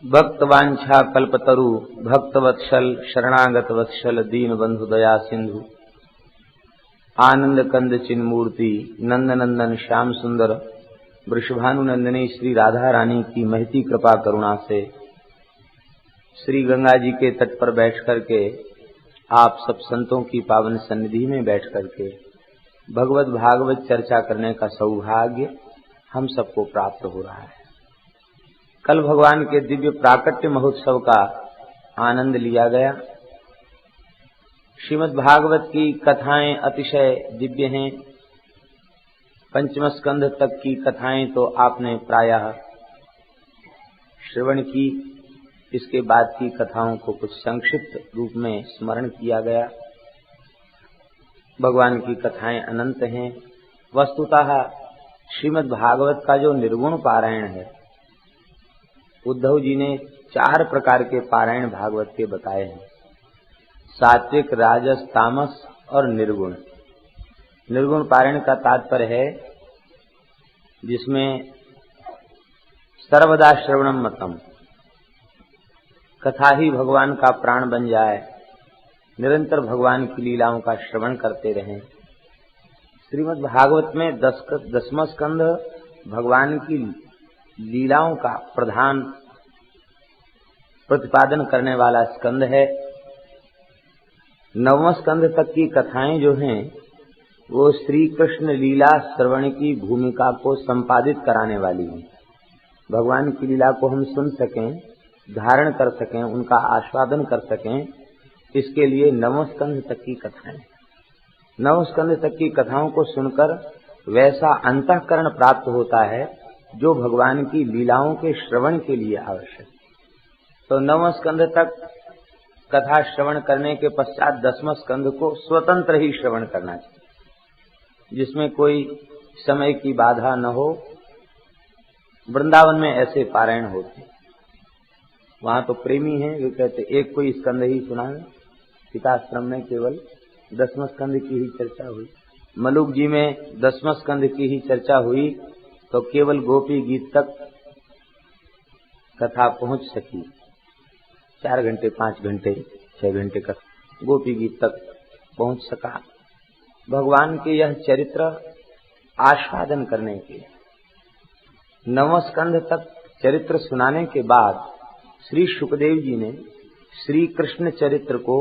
भक्तवांछा कल्पतरु भक्तवत्सल शरणागत वत्सल दीन बंधु दया सिंधु आनंद कंद चिन्मूर्ति नंद नंदन श्याम सुंदर वृषभानु नंदिनी श्री राधा रानी की महती कृपा करुणा से श्री गंगा जी के तट पर बैठ करके आप सब संतों की पावन सन्निधि में बैठ करके भगवत भागवत चर्चा करने का सौभाग्य हम सबको प्राप्त हो रहा है। कल भगवान के दिव्य प्राकट्य महोत्सव का आनंद लिया गया। श्रीमद् भागवत की कथाएं अतिशय दिव्य हैं। पंचम स्कंध तक की कथाएं तो आपने प्रायः श्रवण की। इसके बाद की कथाओं को कुछ संक्षिप्त रूप में स्मरण किया गया। भगवान की कथाएं अनंत हैं। वस्तुतः श्रीमद् भागवत का जो निर्गुण पारायण है, उद्धव जी ने 4 प्रकार के पारायण भागवत के बताए हैं। सात्विक, राजस, तामस और निर्गुण। निर्गुण पारायण का तात्पर्य है जिसमें सर्वदा श्रवणम मतम, कथा ही भगवान का प्राण बन जाए, निरंतर भगवान की लीलाओं का श्रवण करते रहें। श्रीमद् भागवत में 10वां स्कंध भगवान की लीलाओं का प्रधान प्रतिपादन करने वाला स्कंद है। 9वां स्कंद तक की कथाएं जो हैं वो श्री कृष्ण लीला श्रवण की भूमिका को संपादित कराने वाली हैं। भगवान की लीला को हम सुन सकें, धारण कर सकें, उनका आस्वादन कर सकें, इसके लिए 9वें स्कंद तक की कथाएं। 9वें स्कंद तक की कथाओं को सुनकर वैसा अंतःकरण प्राप्त होता है जो भगवान की लीलाओं के श्रवण के लिए आवश्यक। तो 9वें स्कंद तक कथा श्रवण करने के पश्चात 10वें स्कंद को स्वतंत्र ही श्रवण करना चाहिए, जिसमें कोई समय की बाधा न हो। वृंदावन में ऐसे पारायण होते, वहां तो प्रेमी हैं, वे कहते एक कोई स्कंद ही सुना है। पिताश्रम में केवल 10वें स्कंद की ही चर्चा हुई। मलुक जी में 10वें स्कंद की ही चर्चा हुई तो केवल गोपी गीत तक कथा पहुंच सकी। 4 घंटे, 5 घंटे, 6 घंटे का गोपी गीत तक पहुंच सका। भगवान के यह चरित्र आस्वादन करने के 9वें स्कंद तक चरित्र सुनाने के बाद श्री शुकदेव जी ने श्री कृष्ण चरित्र को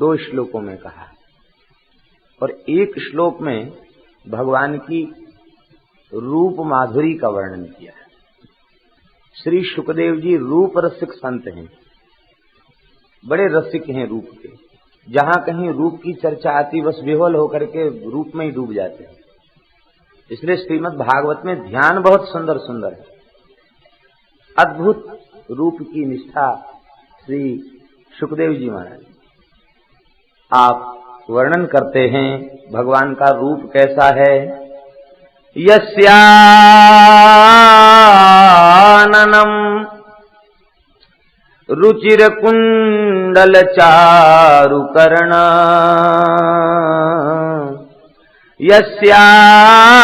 2 श्लोकों में कहा और एक श्लोक में भगवान की रूप माधुरी का वर्णन किया है। श्री शुकदेव जी रूप रसिक संत हैं, बड़े रसिक हैं रूप के। जहां कहीं रूप की चर्चा आती बस विह्वल होकर के रूप में ही डूब जाते हैं। इसलिए श्रीमद् भागवत में ध्यान बहुत सुंदर सुंदर है। अद्भुत रूप की निष्ठा श्री शुकदेव जी महाराज आप वर्णन करते हैं भगवान का रूप कैसा है। यस्याननम रुचिर कुंडल चारु कर्ण, यस्याननम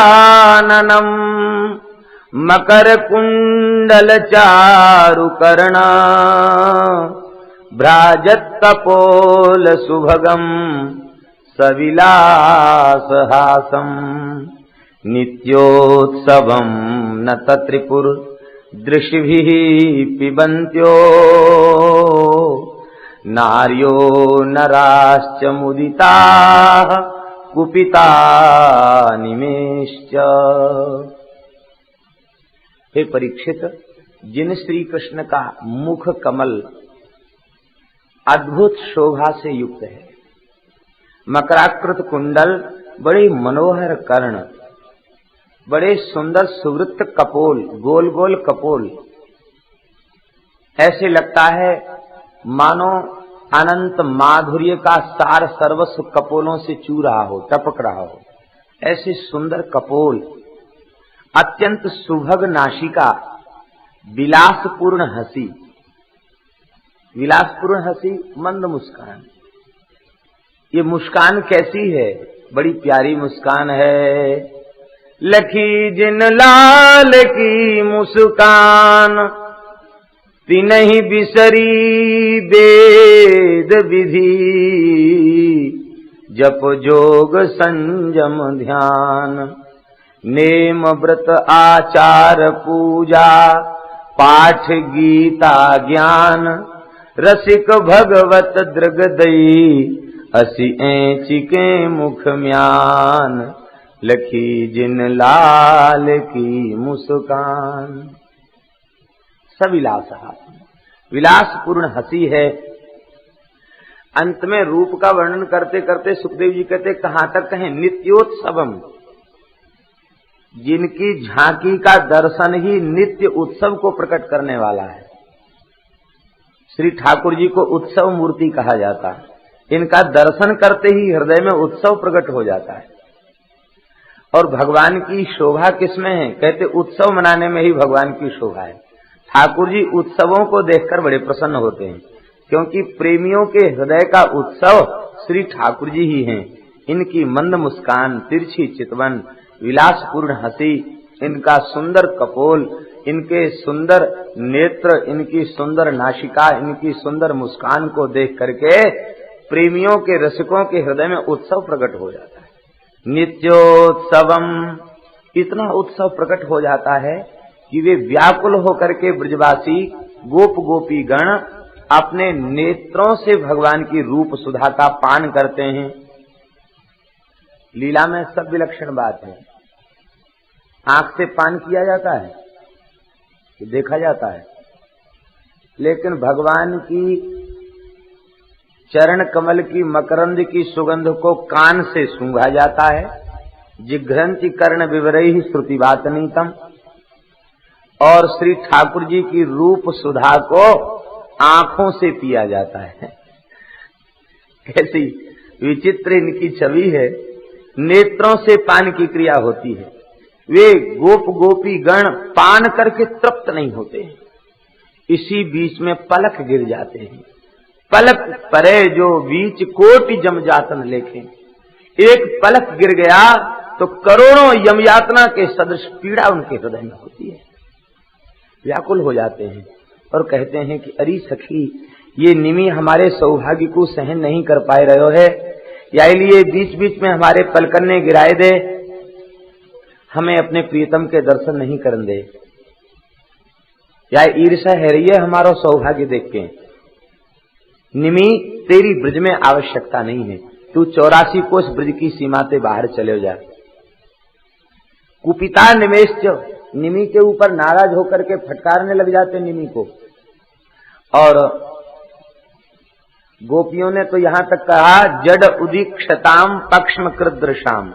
मकर कुंडल चारु कर्ण, भ्राजत कपोल सुभगम सविलास हासम, नित्योत्सवम न त्रिपुर दृशिभिः पिबन्त्यो, नार्यो नराश्च मुदिताः कुपिता निमेश्च। हे परीक्षित, जिन श्री कृष्ण का मुख कमल अद्भुत शोभा से युक्त है, मकराकृत कुंडल, बड़ी मनोहर कर्ण, बड़े सुंदर सुवृत्त कपोल, गोल गोल कपोल, ऐसे लगता है मानो अनंत माधुर्य का सार सर्वस्व कपोलों से चू रहा हो, टपक रहा हो। ऐसे सुंदर कपोल, अत्यंत सुभग नासिका, विलासपूर्ण हंसी, विलासपूर्ण हंसी, मंद मुस्कान। ये मुस्कान कैसी है? बड़ी प्यारी मुस्कान है। लखी जिन लाल की मुस्कान, तिनहि बिसरी वेद विधि, जप जोग संयम ध्यान। नेम व्रत आचार पूजा, पाठ गीता ज्ञान। रसिक भगवत दृगदई, असी ऐचिके मुख म्यान। लखी जिन लाल की मुस्कान। सविलास विलासपूर्ण हंसी है। अंत में रूप का वर्णन करते करते सुखदेव जी कहते कहां तक कहें, नित्योत्सवम। जिनकी झांकी का दर्शन ही नित्य उत्सव को प्रकट करने वाला है। श्री ठाकुर जी को उत्सव मूर्ति कहा जाता है। इनका दर्शन करते ही हृदय में उत्सव प्रकट हो जाता है। और भगवान की शोभा किसमें है? कहते उत्सव मनाने में ही भगवान की शोभा है। ठाकुर जी उत्सवों को देखकर बड़े प्रसन्न होते हैं, क्योंकि प्रेमियों के हृदय का उत्सव श्री ठाकुर जी ही हैं। इनकी मंद मुस्कान, तिरछी चितवन, विलासपूर्ण हंसी, इनका सुंदर कपोल, इनके सुंदर नेत्र, इनकी सुंदर नासिका, इनकी सुंदर मुस्कान को देख करके प्रेमियों के, रसिकों के हृदय में उत्सव प्रकट हो जाता है। नित्योत्सवम, इतना उत्सव प्रकट हो जाता है कि वे व्याकुल होकर के ब्रजवासी गोप गोपी गण अपने नेत्रों से भगवान की रूप सुधा का पान करते हैं। लीला में सब विलक्षण बात है। आंख से पान किया जाता है, देखा जाता है, लेकिन भगवान की चरण कमल की मकरंद की सुगंध को कान से सूंघा जाता है। जिघ्रंति कर्ण विवरैहि श्रुतिवातनीतम। और श्री ठाकुर जी की रूप सुधा को आंखों से पिया जाता है। कैसी विचित्र इनकी छवि है। नेत्रों से पान की क्रिया होती है। वे गोप गोपी गण पान करके तृप्त नहीं होते हैं, इसी बीच में पलक गिर जाते हैं। पलक परे जो बीच कोटि जमजातन लेखे। एक पलक गिर गया तो करोड़ों यमयातना के सदृश पीड़ा उनके हृदय में होती है। व्याकुल हो जाते हैं और कहते हैं कि अरे सखी, ये निमि हमारे सौभाग्य को सहन नहीं कर पाए रहो है, या लिए बीच बीच में हमारे पलकन्ने गिराए दे, हमें अपने प्रियतम के दर्शन नहीं करन दे, या ईर्षा है रही है हमारा सौभाग्य देख के। निमि तेरी ब्रज में आवश्यकता नहीं है, तू 84 कोस ब्रज की सीमा से बाहर चले जा। कुपिता निमेश्च, निमि के ऊपर नाराज होकर के फटकारने लग जाते निमि को। और गोपियों ने तो यहां तक कहा जड उदीक्षताम पक्ष्म कृदृशाम।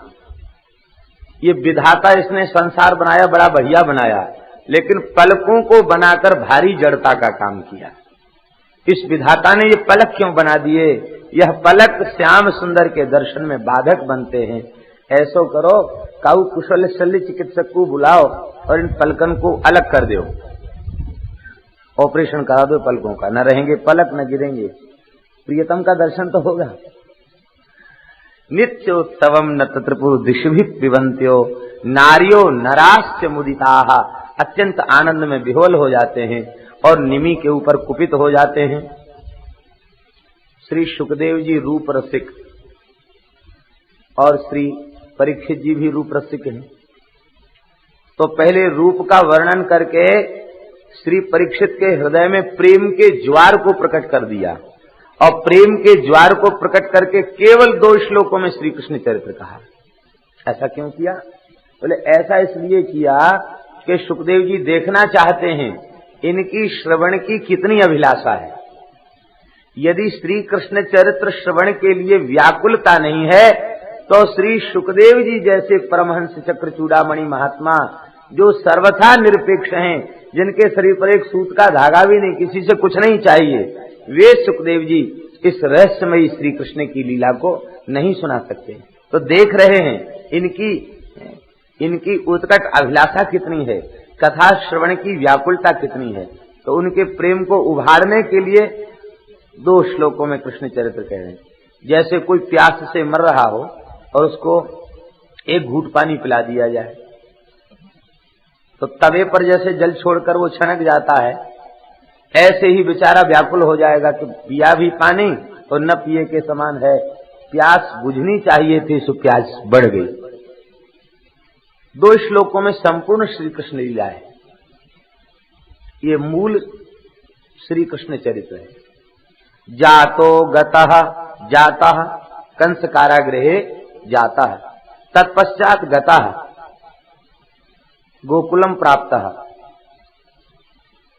ये विधाता इसने संसार बनाया, बड़ा बढ़िया बनाया, लेकिन पलकों को बनाकर भारी जड़ता का काम किया। इस विधाता ने ये पलक क्यों बना दिए? यह पलक श्याम सुंदर के दर्शन में बाधक बनते हैं। ऐसो करो, काऊ कुशल शल्य चिकित्सक को बुलाओ और इन पलकन को अलग कर दो, ऑपरेशन करा दो पलकों का, न रहेंगे पलक न गिरेंगे, प्रियतम का दर्शन तो होगा। नित्योत्सवम न तत्रपुर दिशभि पिबंत्यो, नारियो नराश्च मुदिताः। अत्यंत आनंद में विह्वल हो जाते हैं और निमि के ऊपर कुपित हो जाते हैं। श्री सुखदेव जी रूप रसिक और श्री परीक्षित जी भी रूप रसिक हैं। तो पहले रूप का वर्णन करके श्री परीक्षित के हृदय में प्रेम के ज्वार को प्रकट कर दिया, और प्रेम के ज्वार को प्रकट करके केवल 2 श्लोकों में श्री कृष्ण चरित्र कहा। ऐसा क्यों किया? बोले ऐसा इसलिए किया कि सुखदेव जी देखना चाहते हैं इनकी श्रवण की कितनी अभिलाषा है। यदि श्री कृष्ण चरित्र श्रवण के लिए व्याकुलता नहीं है, तो श्री सुखदेव जी जैसे परमहंस चक्र चूड़ामणि महात्मा, जो सर्वथा निरपेक्ष हैं, जिनके शरीर पर एक सूत का धागा भी नहीं, किसी से कुछ नहीं चाहिए, वे सुखदेव जी इस रहस्यमयी श्री कृष्ण की लीला को नहीं सुना सकते। तो देख रहे हैं इनकी उत्कट अभिलाषा कितनी है, कथा श्रवण की व्याकुलता कितनी है। तो उनके प्रेम को उभारने के लिए 2 श्लोकों में कृष्ण चरित्र कह रहे हैं। जैसे कोई प्यास से मर रहा हो और उसको एक घूंट पानी पिला दिया जाए, तो तवे पर जैसे जल छोड़कर वो छनक जाता है, ऐसे ही बेचारा व्याकुल हो जाएगा कि पिया भी पानी और न पिए के समान है। प्यास बुझनी चाहिए थी, सो प्यास बढ़ गई। 2 श्लोकों में संपूर्ण श्री कृष्ण लीला है। ये मूल श्री कृष्ण चरित्र है। जातो गतः जातः कंस कारागृहे जातः तत्पश्चात गतः गोकुलम प्राप्तः।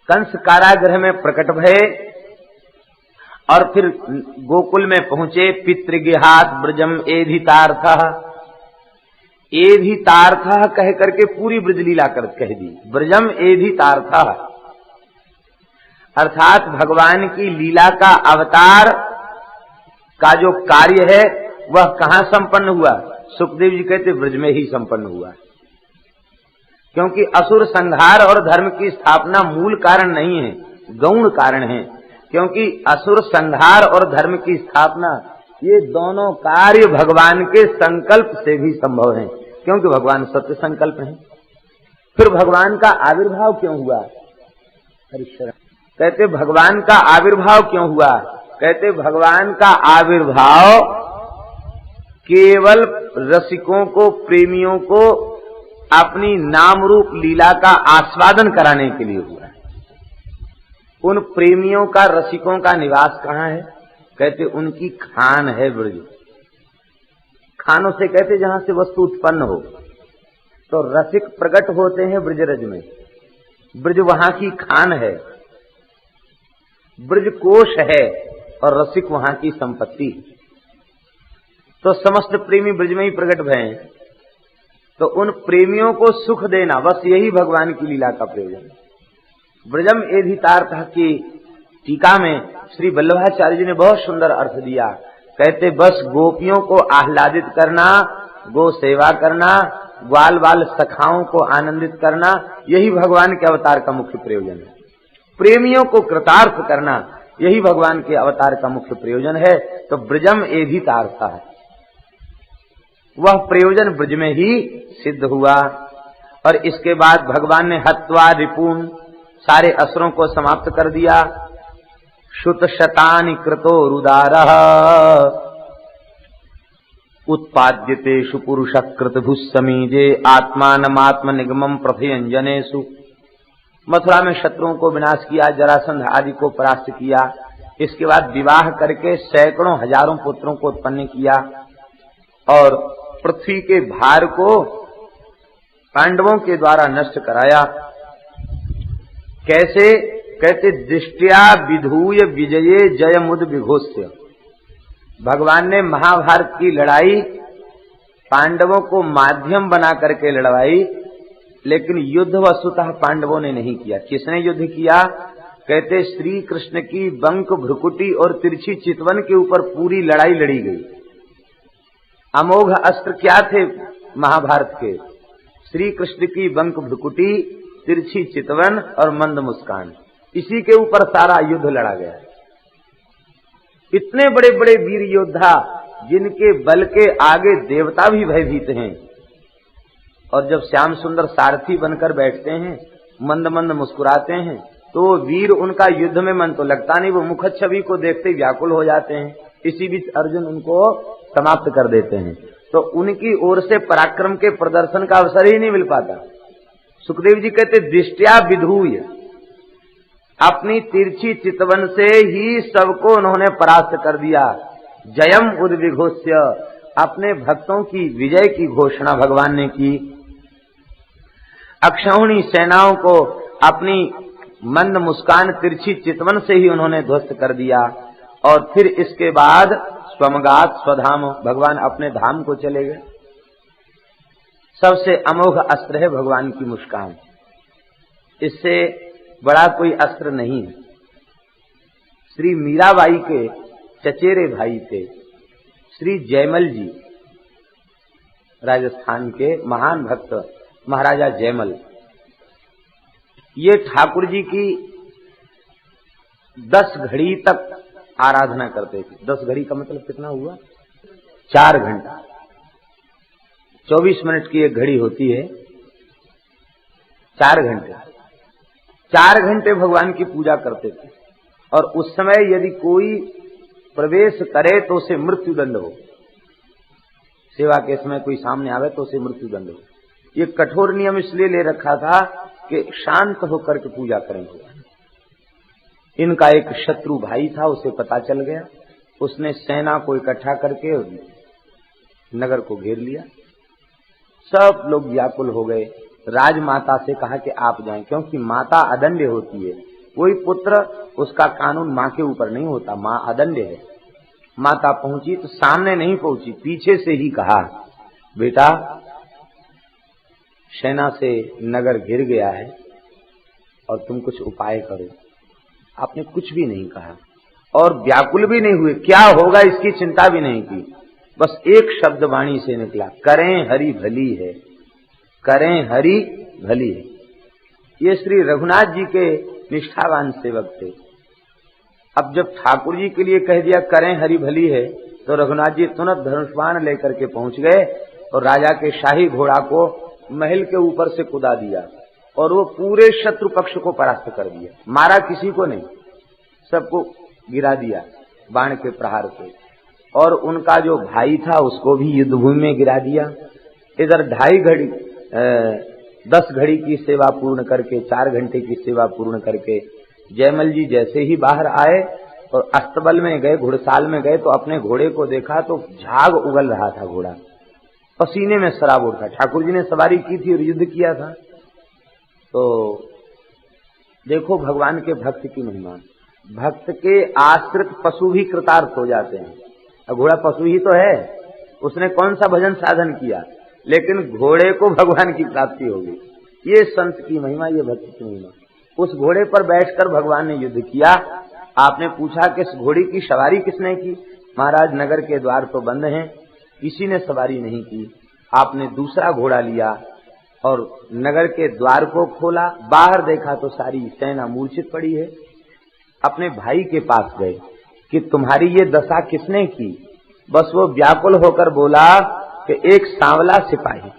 कंस कारागृह में प्रकट भये और फिर गोकुल में पहुंचे। पितृगृहात् ब्रजम एधितार्थः, एधितार्थः कह करके पूरी ब्रजलीला कर कह दी। ब्रजम एधितार्थः अर्थात भगवान की लीला का अवतार का जो कार्य है वह कहां संपन्न हुआ? सुखदेव जी कहते ब्रज में ही संपन्न हुआ, क्योंकि असुर संहार और धर्म की स्थापना मूल कारण नहीं है, गौण कारण है। क्योंकि असुर संहार और धर्म की स्थापना ये दोनों कार्य भगवान के संकल्प से भी संभव हैं, क्योंकि भगवान सत्य संकल्प हैं। फिर भगवान का आविर्भाव क्यों हुआ? हरिशरण कहते भगवान का आविर्भाव क्यों हुआ? कहते भगवान का आविर्भाव केवल रसिकों को, प्रेमियों को अपनी नाम रूप लीला का आस्वादन कराने के लिए हुआ है। उन प्रेमियों का, रसिकों का निवास कहाँ है? कहते उनकी खान है ब्रज। खानों से कहते जहां से वस्तु उत्पन्न हो, तो रसिक प्रकट होते हैं ब्रजरज में। ब्रज वहां की खान है, ब्रज कोश है और रसिक वहां की संपत्ति। तो समस्त प्रेमी ब्रज में ही प्रकट भये, तो उन प्रेमियों को सुख देना, बस यही भगवान की लीला का प्रयोजन। ब्रजम एधितार्थः की टीका में श्री वल्लभाचार्य जी ने बहुत सुंदर अर्थ दिया। कहते बस गोपियों को आह्लादित करना, गो सेवा करना, ग्वाल बाल सखाओं को आनंदित करना, यही भगवान के अवतार का मुख्य प्रयोजन है। प्रेमियों को कृतार्थ करना, यही भगवान के अवतार का मुख्य प्रयोजन है। तो ब्रजम एधितार्थः है, वह प्रयोजन ब्रज में ही सिद्ध हुआ। और इसके बाद भगवान ने हत्वा रिपुन, सारे असुरों को समाप्त कर दिया। शुत शतानि कृतो रुदारः उत्पाद्यतेषु पुरुषः कृतभुः समीजे आत्मानमात्म निगमं प्रथयंजनेषु। मथुरा में शत्रुओं को विनाश किया, जरासंध आदि को परास्त किया। इसके बाद विवाह करके सैकड़ों हजारों पुत्रों को उत्पन्न किया और पृथ्वी के भार को पांडवों के द्वारा नष्ट कराया। कैसे? कहते दृष्टिया विधूय विजये जय मुद विघोष्य। भगवान ने महाभारत की लड़ाई पांडवों को माध्यम बना करके लड़वाई, लेकिन युद्ध वस्तुतः पांडवों ने नहीं किया। किसने युद्ध किया? कहते श्री कृष्ण की बंक भ्रुकुटी और तिरछी चितवन के ऊपर पूरी लड़ाई लड़ी गई। अमोघ अस्त्र क्या थे महाभारत के? श्री कृष्ण की बंक भ्रुकुटी, तिरछी चितवन और मंद मुस्कान, इसी के ऊपर सारा युद्ध लड़ा गया। इतने बड़े बड़े वीर योद्धा जिनके बल के आगे देवता भी भयभीत हैं, और जब श्याम सुंदर सारथी बनकर बैठते हैं, मंद मंद मुस्कुराते हैं, तो वीर उनका युद्ध में मन तो लगता नहीं, वो मुख छवि को देखते व्याकुल हो जाते हैं। इसी बीच अर्जुन उनको समाप्त कर देते हैं। तो उनकी ओर से पराक्रम के प्रदर्शन का अवसर ही नहीं मिल पाता। सुखदेव जी कहते दृष्टिया विधूय, अपनी तिरछी चितवन से ही सबको उन्होंने परास्त कर दिया। जयम उद्विघोष्य, अपने भक्तों की विजय की घोषणा भगवान ने की। अक्षौहिणी सेनाओं को अपनी मंद मुस्कान, तिरछी चितवन से ही उन्होंने ध्वस्त कर दिया। और फिर इसके बाद स्वमगात स्वधाम, भगवान अपने धाम को चले गए। सबसे अमोघ अस्त्र है भगवान की मुस्कान, इससे बड़ा कोई अस्त्र नहीं है। श्री मीराबाई के चचेरे भाई थे श्री जयमल जी, राजस्थान के महान भक्त महाराजा जयमल। ये ठाकुर जी की 10 घड़ी तक आराधना करते थे। 10 घड़ी का मतलब कितना हुआ? 4 घंटा। 24 मिनट की एक घड़ी होती है, 4 घंटे। 4 घंटे भगवान की पूजा करते थे, और उस समय यदि कोई प्रवेश करे तो उसे मृत्युदंड हो। सेवा के समय कोई सामने आवे तो उसे मृत्युदंड हो। ये कठोर नियम इसलिए ले रखा था कि शांत होकर के पूजा करेंगे। इनका एक शत्रु भाई था, उसे पता चल गया, उसने सेना को इकट्ठा करके नगर को घेर लिया। सब लोग व्याकुल हो गए। राजमाता से कहा कि आप जाएं, क्योंकि माता अदंड होती है, कोई पुत्र उसका कानून मां के ऊपर नहीं होता, मां अदंड है। माता पहुंची तो सामने नहीं पहुंची, पीछे से ही कहा, बेटा सेना से नगर घिर गया है और तुम कुछ उपाय करो। आपने कुछ भी नहीं कहा और व्याकुल भी नहीं हुए, क्या होगा इसकी चिंता भी नहीं की। बस एक शब्द वाणी से निकला, करें हरि भली है, करें हरि भली है। ये श्री रघुनाथ जी के निष्ठावान सेवक थे। अब जब ठाकुर जी के लिए कह दिया करें हरि भली है, तो रघुनाथ जी तुरंत धनुष्बाण लेकर के पहुंच गए और राजा के शाही घोड़ा को महल के ऊपर से कुदा दिया और वो पूरे शत्रु पक्ष को परास्त कर दिया। मारा किसी को नहीं, सबको गिरा दिया बाण के प्रहार से, और उनका जो भाई था उसको भी युद्ध भूमि में गिरा दिया। इधर 10 घड़ी की सेवा पूर्ण करके, 4 घंटे की सेवा पूर्ण करके जयमल जी जैसे ही बाहर आए और अस्तबल में गए, घुड़साल में गए, तो अपने घोड़े को देखा तो झाग उगल रहा था घोड़ा, पसीने में सराबोर था। ठाकुर जी ने सवारी की थी और युद्ध किया था। तो देखो भगवान के भक्त की महिमा, भक्त के आश्रित पशु भी कृतार्थ हो जाते हैं। घोड़ा पशु ही तो है, उसने कौन सा भजन साधन किया, लेकिन घोड़े को भगवान की प्राप्ति हो गई। ये संत की महिमा, ये भक्त की महिमा। उस घोड़े पर बैठकर भगवान ने युद्ध किया। आपने पूछा कि इस घोड़ी की सवारी किसने की? महाराज नगर के द्वार तो बंद हैं, किसी ने सवारी नहीं की। आपने दूसरा घोड़ा लिया और नगर के द्वार को खोला, बाहर देखा तो सारी सेना मूर्छित पड़ी है। अपने भाई के पास गए कि तुम्हारी ये दशा किसने की? बस वो व्याकुल होकर बोला कि एक सांवला सिपाही,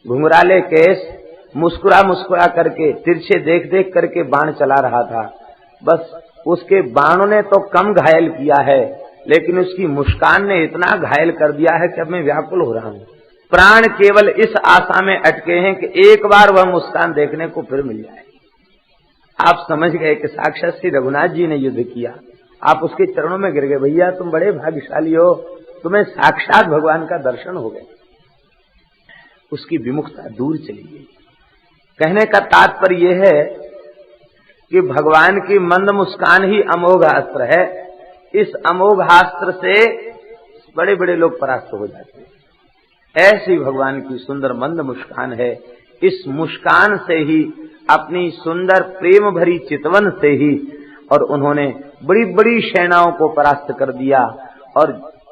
घुंघराले केस, मुस्कुरा मुस्कुरा करके, तिरछे देख देख करके बाण चला रहा था। बस उसके बाणों ने तो कम घायल किया है, लेकिन उसकी मुस्कान ने इतना घायल कर दिया है कि अब मैं व्याकुल हो रहा हूं। प्राण केवल इस आशा में अटके हैं कि एक बार वह मुस्कान देखने को फिर मिल जाए। आप समझ गए कि साक्षात श्री रघुनाथ जी ने युद्ध किया। आप उसके चरणों में गिर गए, भैया तुम बड़े भाग्यशाली हो, तुम्हें साक्षात भगवान का दर्शन हो गया। उसकी विमुखता दूर चली गई। कहने का तात्पर्य यह है कि भगवान की मंद मुस्कान ही अमोघ अस्त्र है। इस अमोघ अस्त्र से बड़े बड़े लोग परास्त हो जाते हैं। ऐसी भगवान की सुंदर मंद मुस्कान है। इस मुस्कान से ही, अपनी सुंदर प्रेम भरी चितवन से ही, और उन्होंने बड़ी बड़ी सेनाओं को परास्त कर दिया और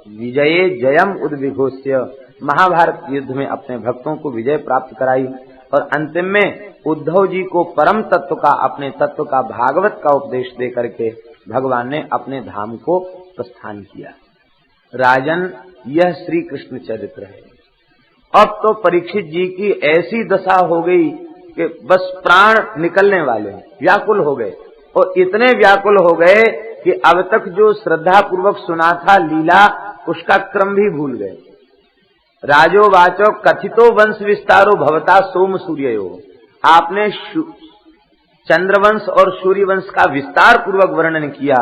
विजये जयम उद्विघोष्य, महाभारत युद्ध में अपने भक्तों को विजय प्राप्त कराई। और अंतिम में उद्धव जी को परम तत्व का, अपने तत्व का, भागवत का उपदेश दे करके भगवान ने अपने धाम को प्रस्थान किया। राजन, यह श्री कृष्ण चरित्र है। अब तो परीक्षित जी की ऐसी दशा हो गई कि बस प्राण निकलने वाले हैं, व्याकुल हो गए। और इतने व्याकुल हो गए कि अब तक जो श्रद्धा पूर्वक सुना था लीला, उसका क्रम भी भूल गए। राजो वाचो कथितो वंश विस्तारो भवता सोम सूर्यो। आपने चंद्रवंश और सूर्यवंश का विस्तार पूर्वक वर्णन किया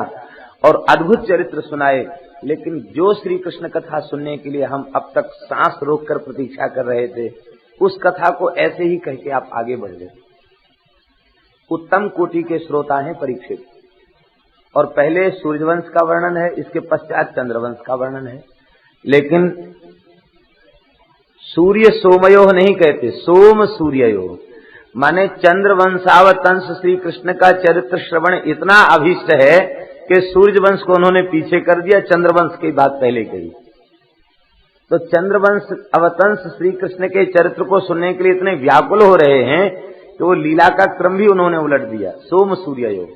और अद्भुत चरित्र सुनाए, लेकिन जो श्री कृष्ण कथा सुनने के लिए हम अब तक सांस रोककर प्रतीक्षा कर रहे थे, उस कथा को ऐसे ही कह के आप आगे बढ़ गए। उत्तम कोटि के श्रोता हैं परीक्षित, और पहले सूर्यवंश का वर्णन है, इसके पश्चात चंद्रवंश का वर्णन है। लेकिन सूर्य सोमयो नहीं कहते, सोम सूर्यो, माने चंद्रवंशावतंस श्री कृष्ण का चरित्र श्रवण इतना अभीष्ट है कि सूर्यवंश को उन्होंने पीछे कर दिया, चंद्रवंश की बात पहले कही। तो चंद्रवंश अवतंस श्री कृष्ण के चरित्र को सुनने के लिए इतने व्याकुल हो रहे हैं कि वो लीला का क्रम भी उन्होंने उलट दिया। सोम सूर्यो।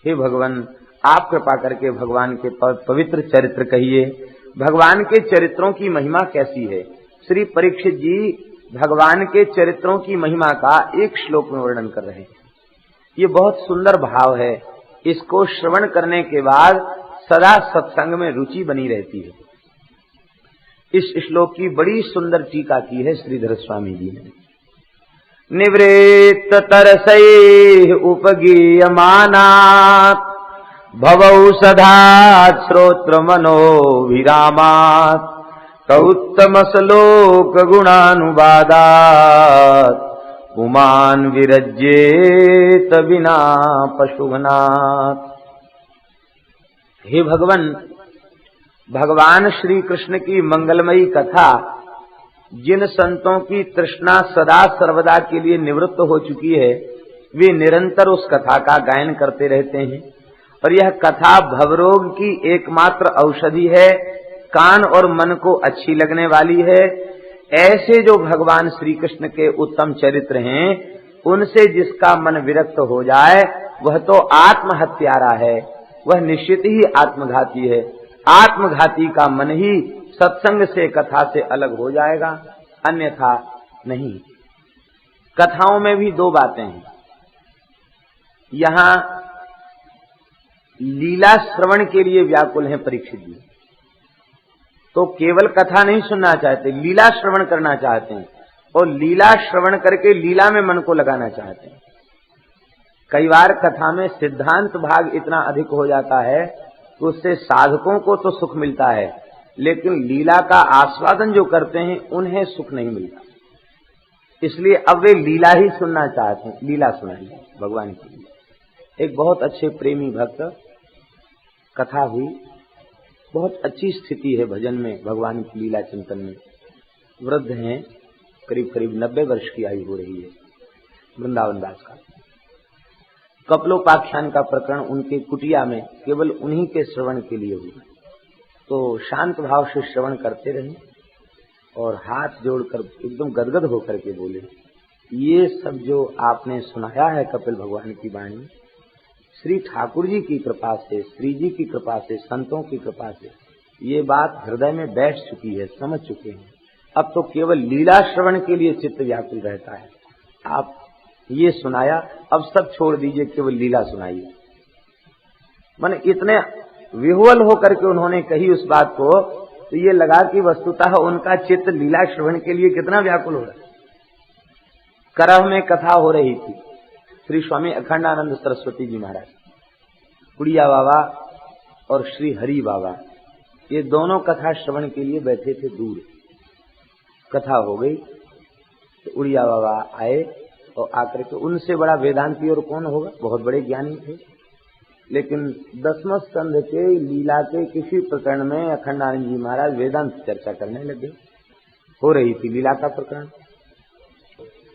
हे भगवान, आप कृपा करके भगवान के पवित्र चरित्र कहिए। भगवान के चरित्रों की महिमा कैसी है? श्री परीक्षित जी भगवान के चरित्रों की महिमा का एक श्लोक में वर्णन कर रहे हैं। ये बहुत सुंदर भाव है, इसको श्रवण करने के बाद सदा सत्संग में रुचि बनी रहती है। इस श्लोक की बड़ी सुंदर टीका की है श्रीधर स्वामी जी ने। निवृत्त तरसै उपगीयमानात् भवौ सदा श्रोत्र मनोभिरामात् कौत्तम श्लोक गुणानुवादात् पुमान विरज्येत बिना पशुघ्नात्। हे भगवान श्री कृष्ण की मंगलमयी कथा जिन संतों की तृष्णा सदा सर्वदा के लिए निवृत्त हो चुकी है, वे निरंतर उस कथा का गायन करते रहते हैं। और यह कथा भवरोग की एकमात्र औषधि है, कान और मन को अच्छी लगने वाली है। ऐसे जो भगवान श्री कृष्ण के उत्तम चरित्र हैं, उनसे जिसका मन विरक्त हो जाए वह तो आत्महत्यारा है, वह निश्चित ही आत्मघाती है। आत्मघाती का मन ही सत्संग से कथा से अलग हो जाएगा, अन्यथा नहीं। कथाओं में भी दो बातें हैं। यहां लीला श्रवण के लिए व्याकुल हैं परीक्षित जी, तो केवल कथा नहीं सुनना चाहते, लीला श्रवण करना चाहते हैं, और लीला श्रवण करके लीला में मन को लगाना चाहते हैं। कई बार कथा में सिद्धांत भाग इतना अधिक हो जाता है कि उससे साधकों को तो सुख मिलता है, लेकिन लीला का आस्वादन जो करते हैं उन्हें सुख नहीं मिलता। इसलिए अब वे लीला ही सुनना चाहते हैं। लीला सुनाइए भगवान की लीला। एक बहुत अच्छे प्रेमी भक्त, कथा हुई, बहुत अच्छी स्थिति है भजन में, भगवान की लीला चिंतन में। वृद्ध हैं, करीब करीब 90 वर्ष की आयु हो रही है। वृंदावन दास का कपलोपाख्यान का प्रकरण उनके कुटिया में केवल उन्हीं के श्रवण के लिए हुआ। तो शांत भाव से श्रवण करते रहे और हाथ जोड़कर एकदम गदगद होकर के बोले, ये सब जो आपने सुनाया है कपिल भगवान की वाणी, श्री ठाकुर जी की कृपा से, श्री जी की कृपा से, संतों की कृपा से ये बात हृदय में बैठ चुकी है, समझ चुके हैं। अब तो केवल लीला श्रवण के लिए चित्त व्याकुल रहता है। आप ये सुनाया, अब सब छोड़ दीजिए, केवल लीला सुनाइए। माने इतने विह्वल होकर के उन्होंने कही उस बात को, तो ये लगा कि वस्तुतः उनका चित्त लीला श्रवण के लिए कितना व्याकुल हो रहा है। करह में कथा हो रही थी, श्री स्वामी अखंडानंद सरस्वती जी महाराज, कुड़िया बाबा और श्री हरि बाबा, ये दोनों कथा श्रवण के लिए बैठे थे दूर। कथा हो गई तो उड़िया बाबा आए और आकर के, उनसे बड़ा वेदांती और कौन होगा, बहुत बड़े ज्ञानी थे, लेकिन दसम स्कंध के लीला के किसी प्रकरण में अखंडानंद जी महाराज वेदांत चर्चा करने लगे। हो रही थी लीला का प्रकरण।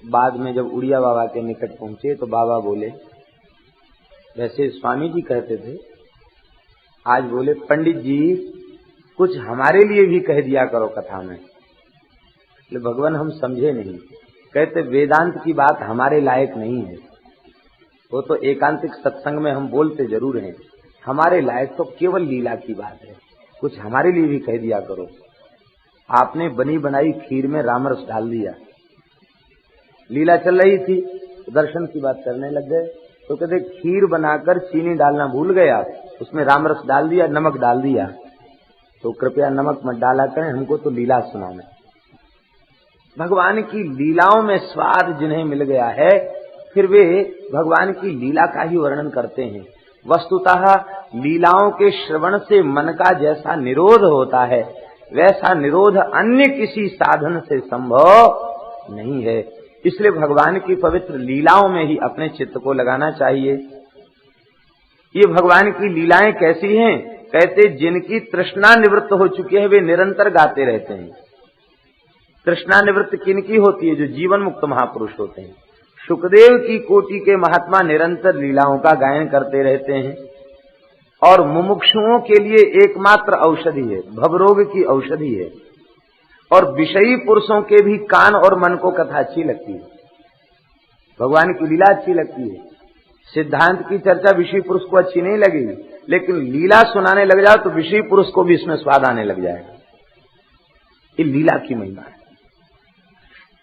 बाद में जब उड़िया बाबा के निकट पहुंचे तो बाबा बोले, वैसे स्वामी जी कहते थे, आज बोले पंडित जी कुछ हमारे लिए भी कह दिया करो कथा में। भगवान हम समझे नहीं। कहते वेदांत की बात हमारे लायक नहीं है, वो तो एकांतिक सत्संग में हम बोलते जरूर हैं, हमारे लायक तो केवल लीला की बात है, कुछ हमारे लिए भी कह दिया करो। आपने बनी बनाई खीर में रामरस डाल दिया, लीला चल रही थी, दर्शन की बात करने लग गए, तो कहते खीर बनाकर चीनी डालना भूल गए आप, उसमें रामरस डाल दिया, नमक डाल दिया, तो कृपया नमक मत डाला करें, हमको तो लीला सुनाना। भगवान की लीलाओं में स्वाद जिन्हें मिल गया है, फिर वे भगवान की लीला का ही वर्णन करते हैं। वस्तुतः लीलाओं के श्रवण से मन का जैसा निरोध होता है, वैसा निरोध अन्य किसी साधन से संभव नहीं है। इसलिए भगवान की पवित्र लीलाओं में ही अपने चित्त को लगाना चाहिए। ये भगवान की लीलाएं कैसी हैं? कहते जिनकी तृष्णा निवृत्त हो चुकी है वे निरंतर गाते रहते हैं। तृष्णा निवृत्त किनकी होती है? जो जीवन मुक्त महापुरुष होते हैं। सुखदेव की कोटि के महात्मा निरंतर लीलाओं का गायन करते रहते हैं, और मुमुक्षुओं के लिए एकमात्र औषधि है, भवरोग की औषधि है। और विषयी पुरुषों के भी कान और मन को कथा अच्छी लगती है, भगवान की लीला अच्छी लगती है। सिद्धांत की चर्चा विषयी पुरुष को अच्छी नहीं लगेगी, लेकिन लीला सुनाने लग जाओ तो विषयी पुरुष को भी इसमें स्वाद आने लग जाएगा। ये लीला की महिमा है।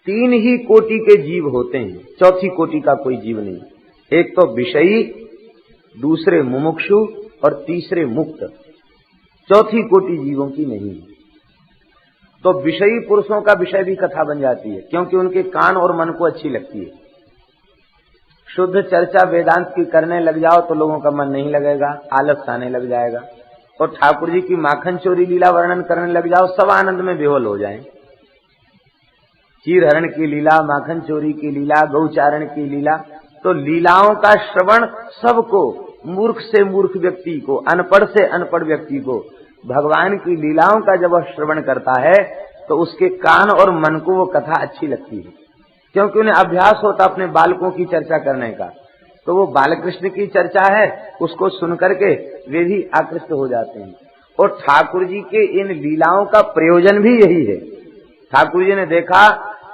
तीन ही कोटि के जीव होते हैं, चौथी कोटि का कोई जीव नहीं। एक तो विषयी, दूसरे मुमुक्षु और तीसरे मुक्त। चौथी कोटि जीवों की नहीं। तो विषयी पुरुषों का विषय भी कथा बन जाती है, क्योंकि उनके कान और मन को अच्छी लगती है। शुद्ध चर्चा वेदांत की करने लग जाओ तो लोगों का मन नहीं लगेगा, आलस आने लग जाएगा। और ठाकुर जी की माखन चोरी लीला वर्णन करने लग जाओ, सब आनंद में बेहोल हो जाएं। चीर हरण की लीला, माखन चोरी की लीला, गौचारण की लीला, तो लीलाओं का श्रवण सबको, मूर्ख से मूर्ख व्यक्ति को, अनपढ़ से अनपढ़ व्यक्ति को, भगवान की लीलाओं का जब वह श्रवण करता है तो उसके कान और मन को वो कथा अच्छी लगती है, क्योंकि उन्हें अभ्यास होता अपने बालकों की चर्चा करने का। तो वो बालकृष्ण की चर्चा है, उसको सुनकर के वे भी आकृष्ट हो जाते हैं। और ठाकुर जी के इन लीलाओं का प्रयोजन भी यही है। ठाकुर जी ने देखा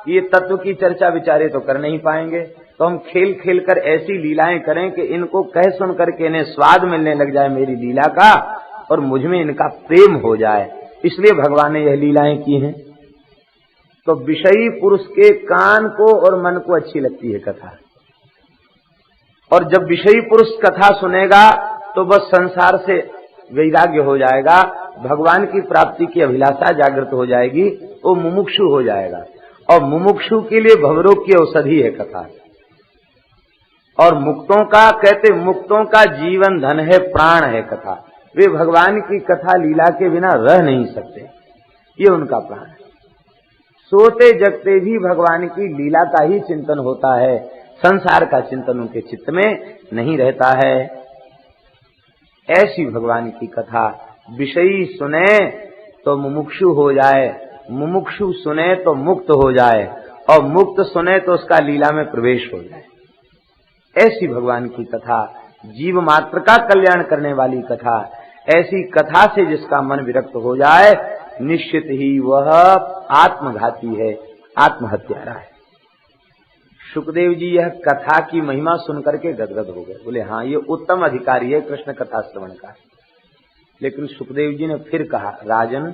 कि ये तत्व की चर्चा विचारे तो कर नहीं पाएंगे, तो हम खेल खेल कर ऐसी लीलाएं करें कि इनको कह सुन करके इन्हें स्वाद मिलने लग जाए मेरी लीला का, और मुझ में इनका प्रेम हो जाए। इसलिए भगवान ने यह लीलाएं की हैं। तो विषयी पुरुष के कान को और मन को अच्छी लगती है कथा, और जब विषयी पुरुष कथा सुनेगा तो बस संसार से वैराग्य हो जाएगा, भगवान की प्राप्ति की अभिलाषा जागृत हो जाएगी, वो मुमुक्षु हो जाएगा। और मुमुक्षु के लिए भवरोग की औषधि है कथा। और मुक्तों का, कहते मुक्तों का जीवन धन है, प्राण है कथा। वे भगवान की कथा लीला के बिना रह नहीं सकते, ये उनका प्राण है। सोते जगते भी भगवान की लीला का ही चिंतन होता है, संसार का चिंतन उनके चित्त में नहीं रहता है। ऐसी भगवान की कथा विषयी सुने तो मुमुक्षु हो जाए, मुमुक्षु सुने तो मुक्त हो जाए, और मुक्त सुने तो उसका लीला में प्रवेश हो जाए। ऐसी भगवान की कथा, जीव मात्र का कल्याण करने वाली कथा, ऐसी कथा से जिसका मन विरक्त हो जाए, निश्चित ही वह आत्मघाती है, आत्महत्यारा है। सुखदेव जी यह कथा की महिमा सुनकर के गदगद हो गए, बोले हाँ ये उत्तम अधिकारी है कृष्ण कथा श्रवण का। लेकिन सुखदेव जी ने फिर कहा, राजन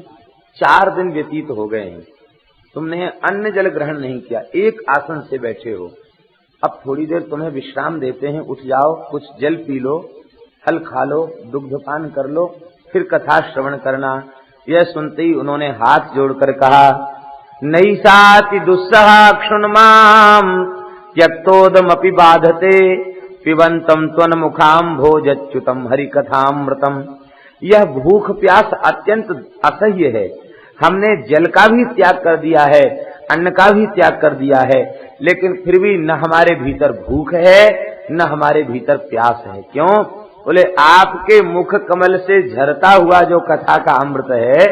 4 दिन व्यतीत हो गए हैं, तुमने अन्न जल ग्रहण नहीं किया, एक आसन से बैठे हो, अब थोड़ी देर तुम्हें विश्राम देते हैं, उठ जाओ, कुछ जल पी लो, फल खा लो, दुग्धपान कर लो, फिर कथा श्रवण करना। यह सुनते ही उन्होंने हाथ जोड़कर कहा, नैसाति दुस्सहा क्षुन्माम त्यक्तोदमपि बाधते पिबंतम त्वन्मुखाम भोजच्युतम हरिकथामृतम। यह भूख प्यास अत्यंत असह्य है, हमने जल का भी त्याग कर दिया है, अन्न का भी त्याग कर दिया है, लेकिन फिर भी न हमारे भीतर भूख है न हमारे भीतर प्यास है। क्यों? बोले आपके मुख कमल से झरता हुआ जो कथा का अमृत है,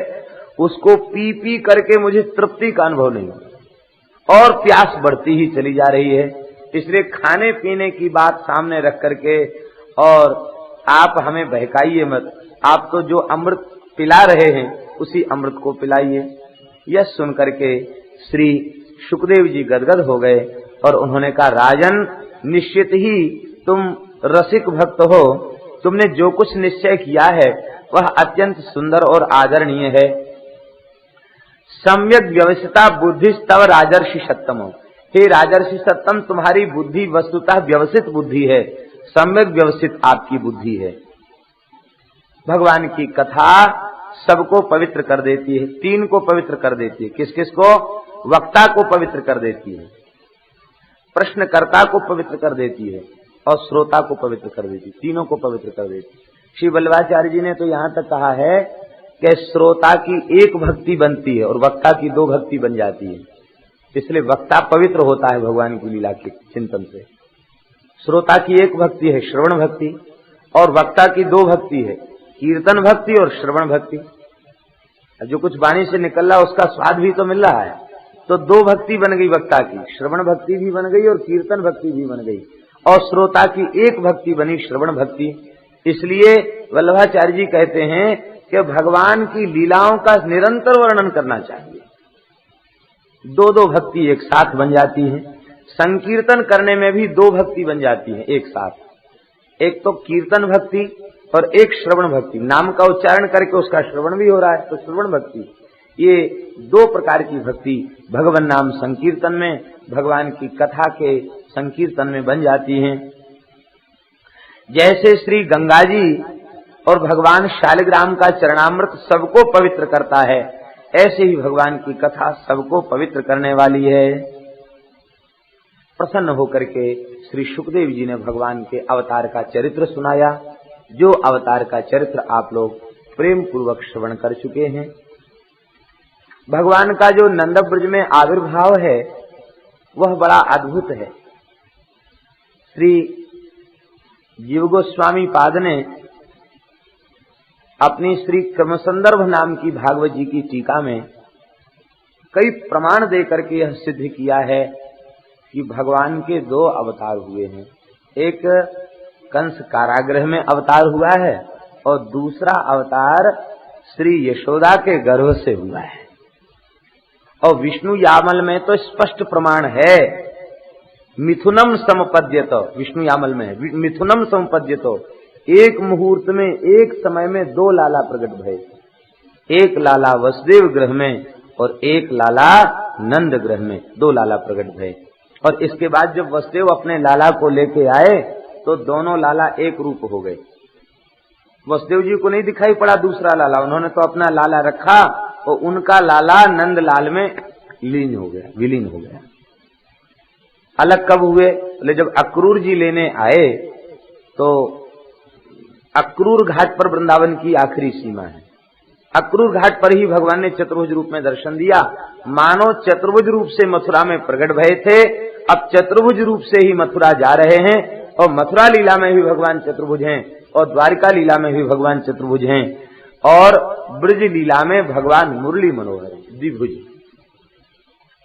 उसको पी पी करके मुझे तृप्ति का अनुभव नहीं, और प्यास बढ़ती ही चली जा रही है। इसलिए खाने पीने की बात सामने रख करके और आप हमें बहकाइए मत, आप तो जो अमृत पिला रहे हैं उसी अमृत को पिलाइए। यह सुन करके श्री सुखदेव जी गदगद हो गए और उन्होंने कहा, राजन निश्चित ही तुम रसिक भक्त हो, तुमने जो कुछ निश्चय किया है वह अत्यंत सुंदर और आदरणीय है। सम्यक व्यवस्थिता बुद्धि तव राजर्षि सत्तम। हे राजर्षि सत्तम, तुम्हारी बुद्धि वस्तुतः व्यवस्थित बुद्धि है, सम्यक व्यवस्थित आपकी बुद्धि है। भगवान की कथा सबको पवित्र कर देती है, 3 को पवित्र कर देती है। किस किस को? वक्ता को पवित्र कर देती है, प्रश्नकर्ता को पवित्र कर देती है, और श्रोता को पवित्र कर देती है, तीनों को पवित्र कर देती है। श्री वल्लभाचार्य जी ने तो यहाँ तक कहा है कि श्रोता की 1 भक्ति बनती है और वक्ता की 2 भक्ति बन जाती है। इसलिए वक्ता पवित्र होता है भगवान की लीला के चिंतन से। श्रोता की 1 भक्ति है श्रवण भक्ति, और वक्ता की 2 भक्ति है, कीर्तन भक्ति और श्रवण भक्ति। जो कुछ वाणी से निकल रहा उसका स्वाद भी तो मिल रहा है, तो 2 भक्ति बन गई वक्ता की, श्रवण भक्ति भी बन गई और कीर्तन भक्ति भी बन गई, और श्रोता की 1 भक्ति बनी श्रवण भक्ति। इसलिए वल्लभाचार्य जी कहते हैं कि भगवान की लीलाओं का निरंतर वर्णन करना चाहिए। 2-2 भक्ति एक साथ बन जाती है। संकीर्तन करने में भी 2 भक्ति बन जाती है एक साथ, एक तो कीर्तन भक्ति और एक श्रवण भक्ति। नाम का उच्चारण करके उसका श्रवण भी हो रहा है तो श्रवण भक्ति। ये दो प्रकार की भक्ति भगवान नाम संकीर्तन में, भगवान की कथा के संकीर्तन में बन जाती हैं। जैसे श्री गंगा जी और भगवान शालिग्राम का चरणामृत सबको पवित्र करता है, ऐसे ही भगवान की कथा सबको पवित्र करने वाली है। प्रसन्न होकर के श्री सुखदेव जी ने भगवान के अवतार का चरित्र सुनाया, जो अवतार का चरित्र आप लोग प्रेम पूर्वक श्रवण कर चुके हैं। भगवान का जो नंद ब्रज में आविर्भाव है वह बड़ा अद्भुत है। श्री जीव गोस्वामी पाद ने अपनी श्री क्रमसंदर्भ नाम की भागवत जी की टीका में कई प्रमाण देकर के यह सिद्ध किया है कि भगवान के दो अवतार हुए हैं। एक कंस कारागृह में अवतार हुआ है और दूसरा अवतार श्री यशोदा के गर्भ से हुआ है। और विष्णु यामल में तो स्पष्ट प्रमाण है, मिथुनम समपद्यत, विष्णु यामल में है मिथुनम समपद्यत, एक मुहूर्त में एक समय में दो लाला प्रकट भये, एक लाला वसुदेव ग्रह में और एक लाला नंद ग्रह में, दो लाला प्रकट भये। और इसके बाद जब वसुदेव अपने लाला को लेके आए तो दोनों लाला एक रूप हो गए। वसुदेव जी को नहीं दिखाई पड़ा दूसरा लाला, उन्होंने तो अपना लाला रखा और उनका लाला नंद लाल में लीन हो गया, विलीन हो गया। अलग कब हुए? बोले जब अक्रूर जी लेने आए तो अक्रूर घाट पर वृंदावन की आखिरी सीमा है। अक्रूर घाट पर ही भगवान ने चतुर्भुज रूप में दर्शन दिया, मानो चतुर्भुज रूप से मथुरा में प्रकट भये थे, अब चतुर्भुज रूप से ही मथुरा जा रहे हैं। और मथुरा लीला में भी भगवान चतुर्भुज हैं और द्वारिका लीला में भी भगवान चतुर्भुज हैं और ब्रज लीला में भगवान मुरली मनोहर द्विभुज।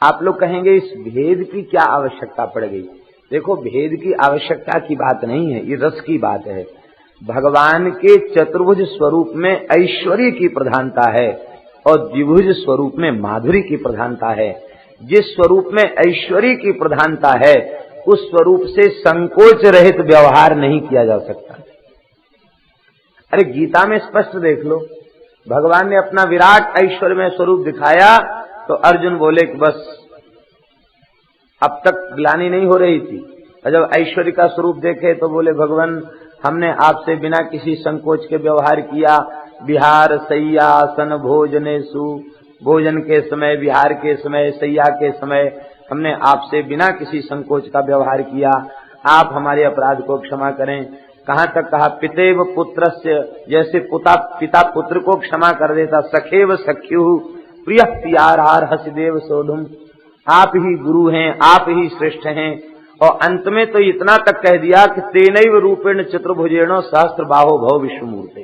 आप लोग कहेंगे इस भेद की क्या आवश्यकता पड़ गई? देखो, भेद की आवश्यकता की बात नहीं है, ये रस की बात है। भगवान के चतुर्भुज स्वरूप में ऐश्वर्य की प्रधानता है और द्विभुज स्वरूप में माधुरी की प्रधानता है। जिस स्वरूप में ऐश्वर्य की प्रधानता है उस स्वरूप से संकोच रहित व्यवहार नहीं किया जा सकता। अरे गीता में स्पष्ट देख लो, भगवान ने अपना विराट ऐश्वर्य में स्वरूप दिखाया तो अर्जुन बोले कि बस अब तक ग्लानि नहीं हो रही थी, और जब ऐश्वर्य का स्वरूप देखे तो बोले भगवान हमने आपसे बिना किसी संकोच के व्यवहार किया। विहार सय्यासन भोजनेषु, भोजन के समय, विहार के समय, सैया के समय हमने आपसे बिना किसी संकोच का व्यवहार किया, आप हमारे अपराध को क्षमा करें। कहाँ तक कहा? पितेव पुत्रस्य, जैसे पिता पुत्र को क्षमा कर देता, सखेव सख्यु प्रिय प्यारार हसदेव सोढ़ुम, आप ही गुरु हैं, आप ही श्रेष्ठ हैं। और अंत में तो इतना तक कह दिया कि तेनैव रूपेण चतुर्भुजेण सहस्त्र बाहो भव विश्वमूर्ते,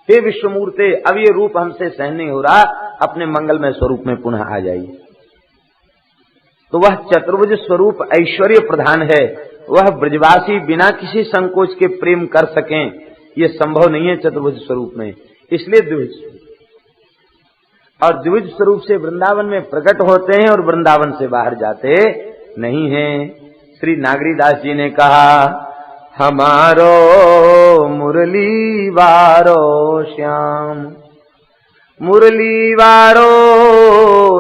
हे विश्वमूर्ते अब ये रूप हमसे सहन नहीं हो रहा, अपने मंगलमय स्वरूप में पुनः आ जाइए। तो वह चतुर्भुज स्वरूप ऐश्वर्य प्रधान है, वह ब्रजवासी बिना किसी संकोच के प्रेम कर सकें ये संभव नहीं है चतुर्भुज स्वरूप में, इसलिए द्विभुज और द्विभुज स्वरूप से वृंदावन में प्रकट होते हैं और वृंदावन से बाहर जाते नहीं हैं। श्री नागरीदास जी ने कहा, हमारो मुरली वारो श्याम, मुरली वारो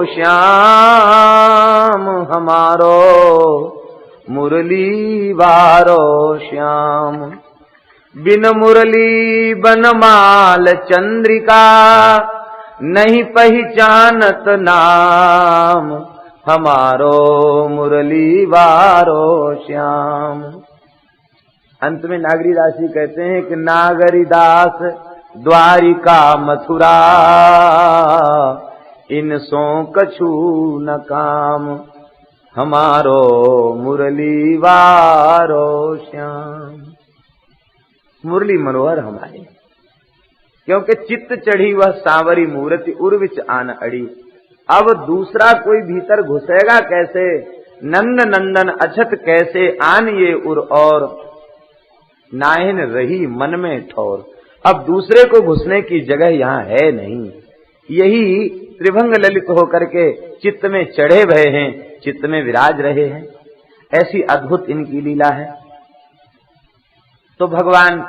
श्याम, हमारो मुरली वारो श्याम, बिन मुरली बनमाल चंद्रिका, नहीं पहचानत नाम, हमारो मुरली वारो श्याम। अंत में नागरीदास जी कहते हैं कि नागरीदास द्वारिका मथुरा, इन सो कछु न काम, हमारो मुरली वारो श्याम। मुरली मनोहर हमारे, क्योंकि चित्त चढ़ी वह सांवरी मूर्ति उर्विच आन अड़ी। अब दूसरा कोई भीतर घुसेगा कैसे? नंद नंदन अछत कैसे आन ये उर और, नाहिन रही मन में ठौर। अब दूसरे को घुसने की जगह यहाँ है नहीं, यही त्रिभंग ललित होकर के चित्त में चढ़े भये हैं, चित्त में विराज रहे हैं। ऐसी अद्भुत इनकी लीला है। तो भगवान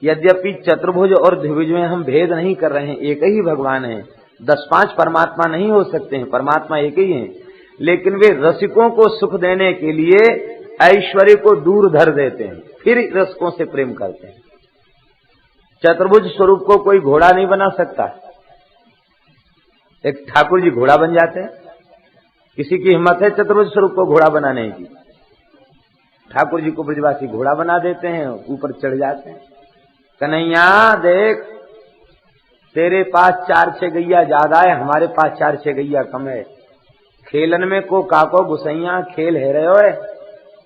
यद्यपि चतुर्भुज और द्विभुज में हम भेद नहीं कर रहे हैं, एक ही भगवान है, 10-5 परमात्मा नहीं हो सकते हैं, परमात्मा एक ही है, लेकिन वे रसिकों को सुख देने के लिए ऐश्वर्य को दूर धर देते हैं, फिर रसिकों से प्रेम करते हैं। चतुर्भुज स्वरूप को कोई घोड़ा नहीं बना सकता। एक ठाकुर जी घोड़ा बन जाते हैं, किसी की हिम्मत है चतुर्भुज स्वरूप को घोड़ा बनाने की? ठाकुर जी को ब्रजवासी घोड़ा बना देते हैं, ऊपर चढ़ जाते हैं। कन्हैया देख, तेरे पास 4-6 गैया ज्यादा है, हमारे पास 4-6 गैया कम है। खेलन में को काको गुसैया खेल है रहे हो,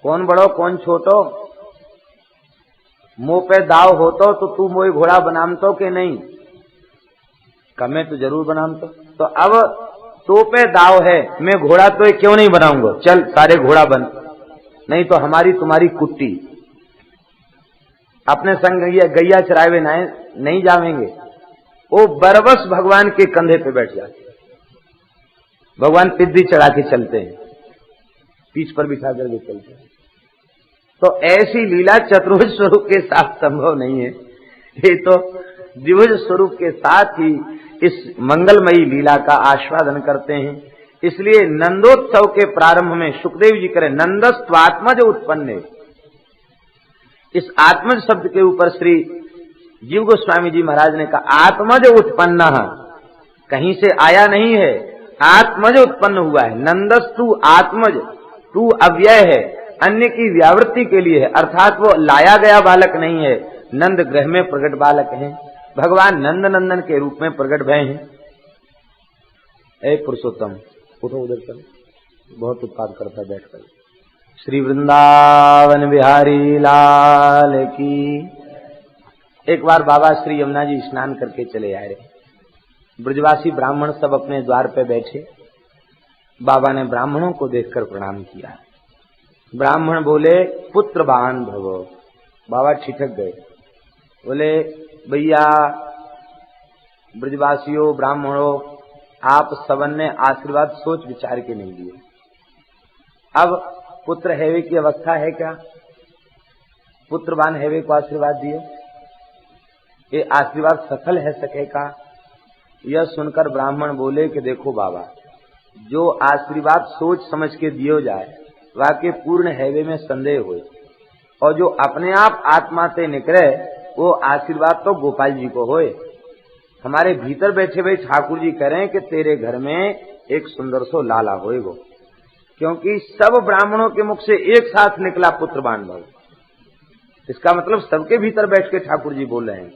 कौन बड़ो कौन छोटो, मुंह पे दाव होतो तो तू मोई घोड़ा बनामतो के नहीं? कमे तो जरूर बनामतो। तो अब तो पे दाव है, मैं घोड़ा तो क्यों नहीं बनाऊंगा, चल सारे घोड़ा बन, नहीं तो हमारी तुम्हारी कुट्टी। अपने संग गैया चराए हुए नहीं जावेंगे। वो बरबस भगवान के कंधे पे बैठ जाते, भगवान पिद्दी चढ़ा के चलते हैं, पीठ पर बिठा करके चलते हैं। तो ऐसी लीला चतुर्भुज स्वरूप के साथ संभव नहीं है, ये तो द्विभुज स्वरूप के साथ ही इस मंगलमयी लीला का आस्वादन करते हैं। इसलिए नंदोत्सव के प्रारंभ में सुखदेव जी करें नंदस्त्वात्मज उत्पन्ने। इस आत्मज शब्द के ऊपर श्री जीव गोस्वामी जी महाराज ने कहा आत्मज उत्पन्न, कहीं से आया नहीं है, आत्मज उत्पन्न हुआ है। नंदस्तु आत्मज, तू अव्यय है, अन्य की व्यावृत्ति के लिए है, अर्थात वो लाया गया बालक नहीं है, नंद ग्रह में प्रकट बालक है। भगवान नंद नंदन के रूप में प्रकट भय हैं। ए पुरुषोत्तम उठो, उधर चल, बहुत उत्पाद करता बैठकर। श्री वृंदावन बिहारी लाल की। एक बार बाबा श्री यमुना जी स्नान करके चले आए। ब्रजवासी ब्राह्मण सब अपने द्वार पे बैठे। बाबा ने ब्राह्मणों को देखकर प्रणाम किया। ब्राह्मण बोले पुत्रवान भवो। बाबा ठिठक गए, बोले भैया ब्रजवासियों ब्राह्मणों, आप सबन ने आशीर्वाद सोच विचार के नहीं दिए। अब पुत्र हैवे की अवस्था है क्या? पुत्रवान हैवे को आशीर्वाद दिए, ये आशीर्वाद सफल है सकेगा? यह सुनकर ब्राह्मण बोले कि देखो बाबा, जो आशीर्वाद सोच समझ के दियो जाए वाके पूर्ण हैवे में संदेह हुए, और जो अपने आप आत्मा से निकले वो आशीर्वाद तो गोपाल जी को होए। हमारे भीतर बैठे हुए ठाकुर जी कह रहे हैं कि तेरे घर में एक सुंदर सो लाला होएगो, क्योंकि सब ब्राह्मणों के मुख से एक साथ निकला पुत्रवान भव। इसका मतलब सबके भीतर बैठ के ठाकुर जी बोल रहे हैं।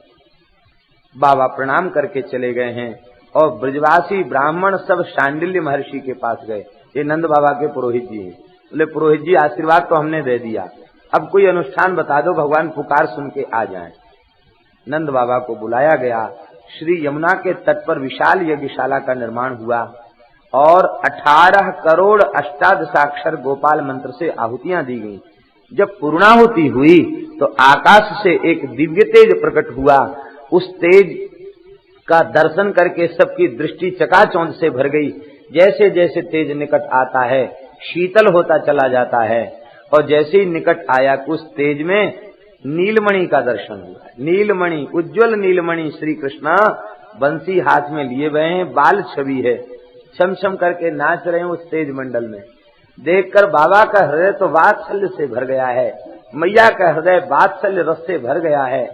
बाबा प्रणाम करके चले गए हैं और ब्रजवासी ब्राह्मण सब शांडिल्य महर्षि के पास गए। ये नंद बाबा के पुरोहित जी हैं। बोले पुरोहित जी आशीर्वाद तो हमने दे दिया, अब कोई अनुष्ठान बता दो, भगवान पुकार सुन के आ जाएं। नंद बाबा को बुलाया गया। श्री यमुना के तट पर विशाल यज्ञशाला का निर्माण हुआ और 18 करोड़ अष्टादशाक्षर गोपाल मंत्र से आहुतियां दी गईं। जब पूर्णाहुति हुई तो आकाश से एक दिव्य तेज प्रकट हुआ। उस तेज का दर्शन करके सबकी दृष्टि चकाचौंध से भर गई। जैसे जैसे तेज निकट आता है शीतल होता चला जाता है, और जैसे ही निकट आया उस तेज में नीलमणि का दर्शन हुआ। नीलमणि, उज्जवल नीलमणि श्री कृष्ण बंसी हाथ में लिए हुए हैं, बाल छवि है, छम छम करके नाच रहे हैं उस तेज मंडल में। देखकर बाबा का हृदय तो वात्सल्य से भर गया है, मैया का हृदय वात्सल्य रस से भर गया है,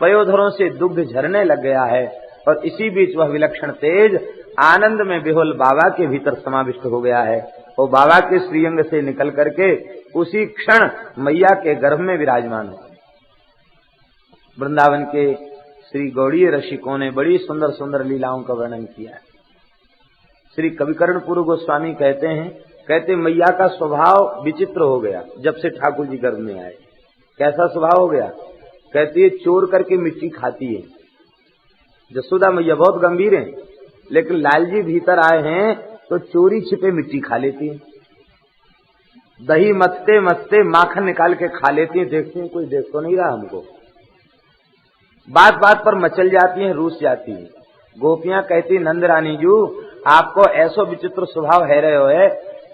पयोधरों से दुग्ध झरने लग गया है। और इसी बीच वह विलक्षण तेज आनंद में विह्वल बाबा के भीतर समाविष्ट हो गया है और बाबा के श्रीअंग से निकल करके उसी क्षण मैया के गर्भ में विराजमान हो। वृंदावन के श्री गौड़ीय रसिकों ने बड़ी सुंदर सुंदर लीलाओं का वर्णन किया है। श्री कविकर्णपुर गोस्वामी कहते मैया का स्वभाव विचित्र हो गया जब से ठाकुर जी गर्भ में आए। कैसा स्वभाव हो गया? कहती है चोर करके मिट्टी खाती है। जसोदा मैया बहुत गंभीर हैं, लेकिन लाल जी भीतर आए हैं तो चोरी छिपे मिट्टी खा लेती है। दही मथते मथते माखन निकाल के खा लेती है। देखती है कोई देख तो नहीं रहा हमको। बात बात पर मचल जाती है, रूस जाती है। गोपियां कहती नंद रानी जू आपको ऐसो विचित्र स्वभाव है रहे हो,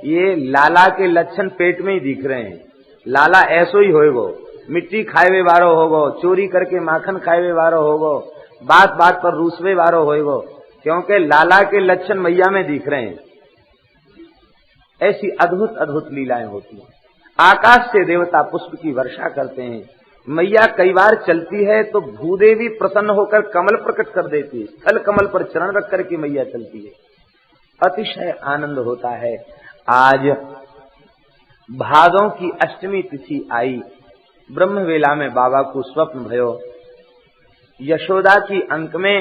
ये लाला के लक्षण पेट में ही दिख रहे हैं। लाला ऐसो ही होएगो, मिट्टी खाए हुए वारो होगो, चोरी करके माखन खाए हुए वारो होगो, बात बात पर रूसवे वारो होएगो। क्योंकि लाला के लक्षण मैया में दिख रहे हैं। ऐसी अद्भुत अद्भुत लीलाएं होती हैं। आकाश से देवता पुष्प की वर्षा करते हैं। मैया कई बार चलती है तो भूदेवी प्रसन्न होकर कमल प्रकट कर देती है। स्थल कमल पर चरण रख करके मैया चलती है। अतिशय आनंद होता है। आज भादों की अष्टमी तिथि आई। ब्रह्म वेला में बाबा को स्वप्न भयो। यशोदा की अंक में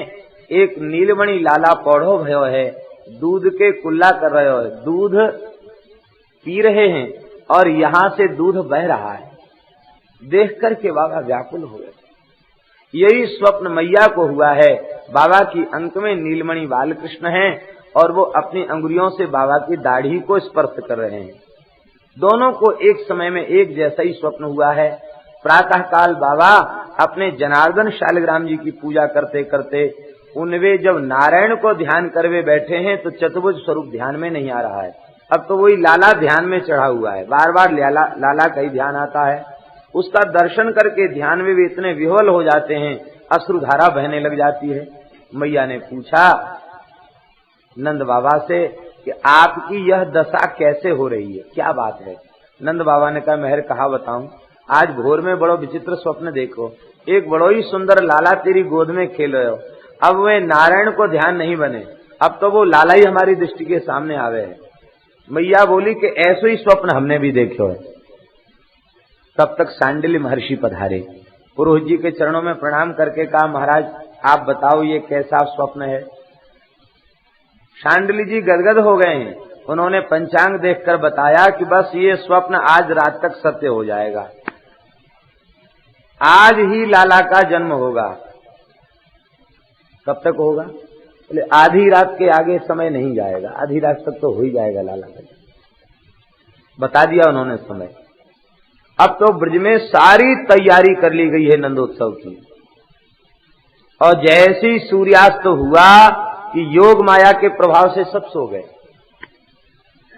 एक नीलमणि लाला पौधो भयो है। दूध के कुल्ला कर रहे हो, दूध पी रहे हैं और यहां से दूध बह रहा है। देख करके बाबा व्याकुल हो गए। यही स्वप्न मैया को हुआ है। बाबा की अंक में नीलमणि बालकृष्ण हैं और वो अपनी अंगुलियों से बाबा की दाढ़ी को स्पर्श कर रहे हैं। दोनों को एक समय में एक जैसा ही स्वप्न हुआ है। प्रातः काल बाबा अपने जनार्दन शालिग्राम जी की पूजा करते करते उनवे जब नारायण को ध्यान करवे बैठे हैं तो चतुर्भुज स्वरूप ध्यान में नहीं आ रहा है। अब तो वही लाला ध्यान में चढ़ा हुआ है। बार बार लाला का ही ध्यान आता है। उसका दर्शन करके ध्यान में भी इतने विह्वल हो जाते हैं, अश्रुधारा बहने लग जाती है। मैया ने पूछा नंद बाबा से कि आपकी यह दशा कैसे हो रही है, क्या बात है। नंद बाबा ने कहा महर कहा बताऊं, आज भोर में बड़ो विचित्र स्वप्न देखो। एक बड़ो ही सुंदर लाला तेरी गोद में खेल रहे हो। अब वे नारायण को ध्यान नहीं बने, अब तो वो लाला ही हमारी दृष्टि के सामने आवे है। मैया बोली कि ऐसे ही स्वप्न हमने भी देखे है। तब तक सांडिल्य महर्षि पधारे। पुरोहित जी के चरणों में प्रणाम करके कहा महाराज आप बताओ ये कैसा स्वप्न है। सांडिल्य जी गदगद हो गए हैं। उन्होंने पंचांग देखकर बताया कि बस ये स्वप्न आज रात तक सत्य हो जाएगा। आज ही लाला का जन्म होगा। कब तक होगा? बोले आधी रात के आगे समय नहीं जाएगा, आधी रात तक तो हो ही जाएगा लाला का जन्म। बता दिया उन्होंने समय। अब तो ब्रज में सारी तैयारी कर ली गई है नंदोत्सव की। और जैसी सूर्यास्त हुआ कि योग माया के प्रभाव से सब सो गए।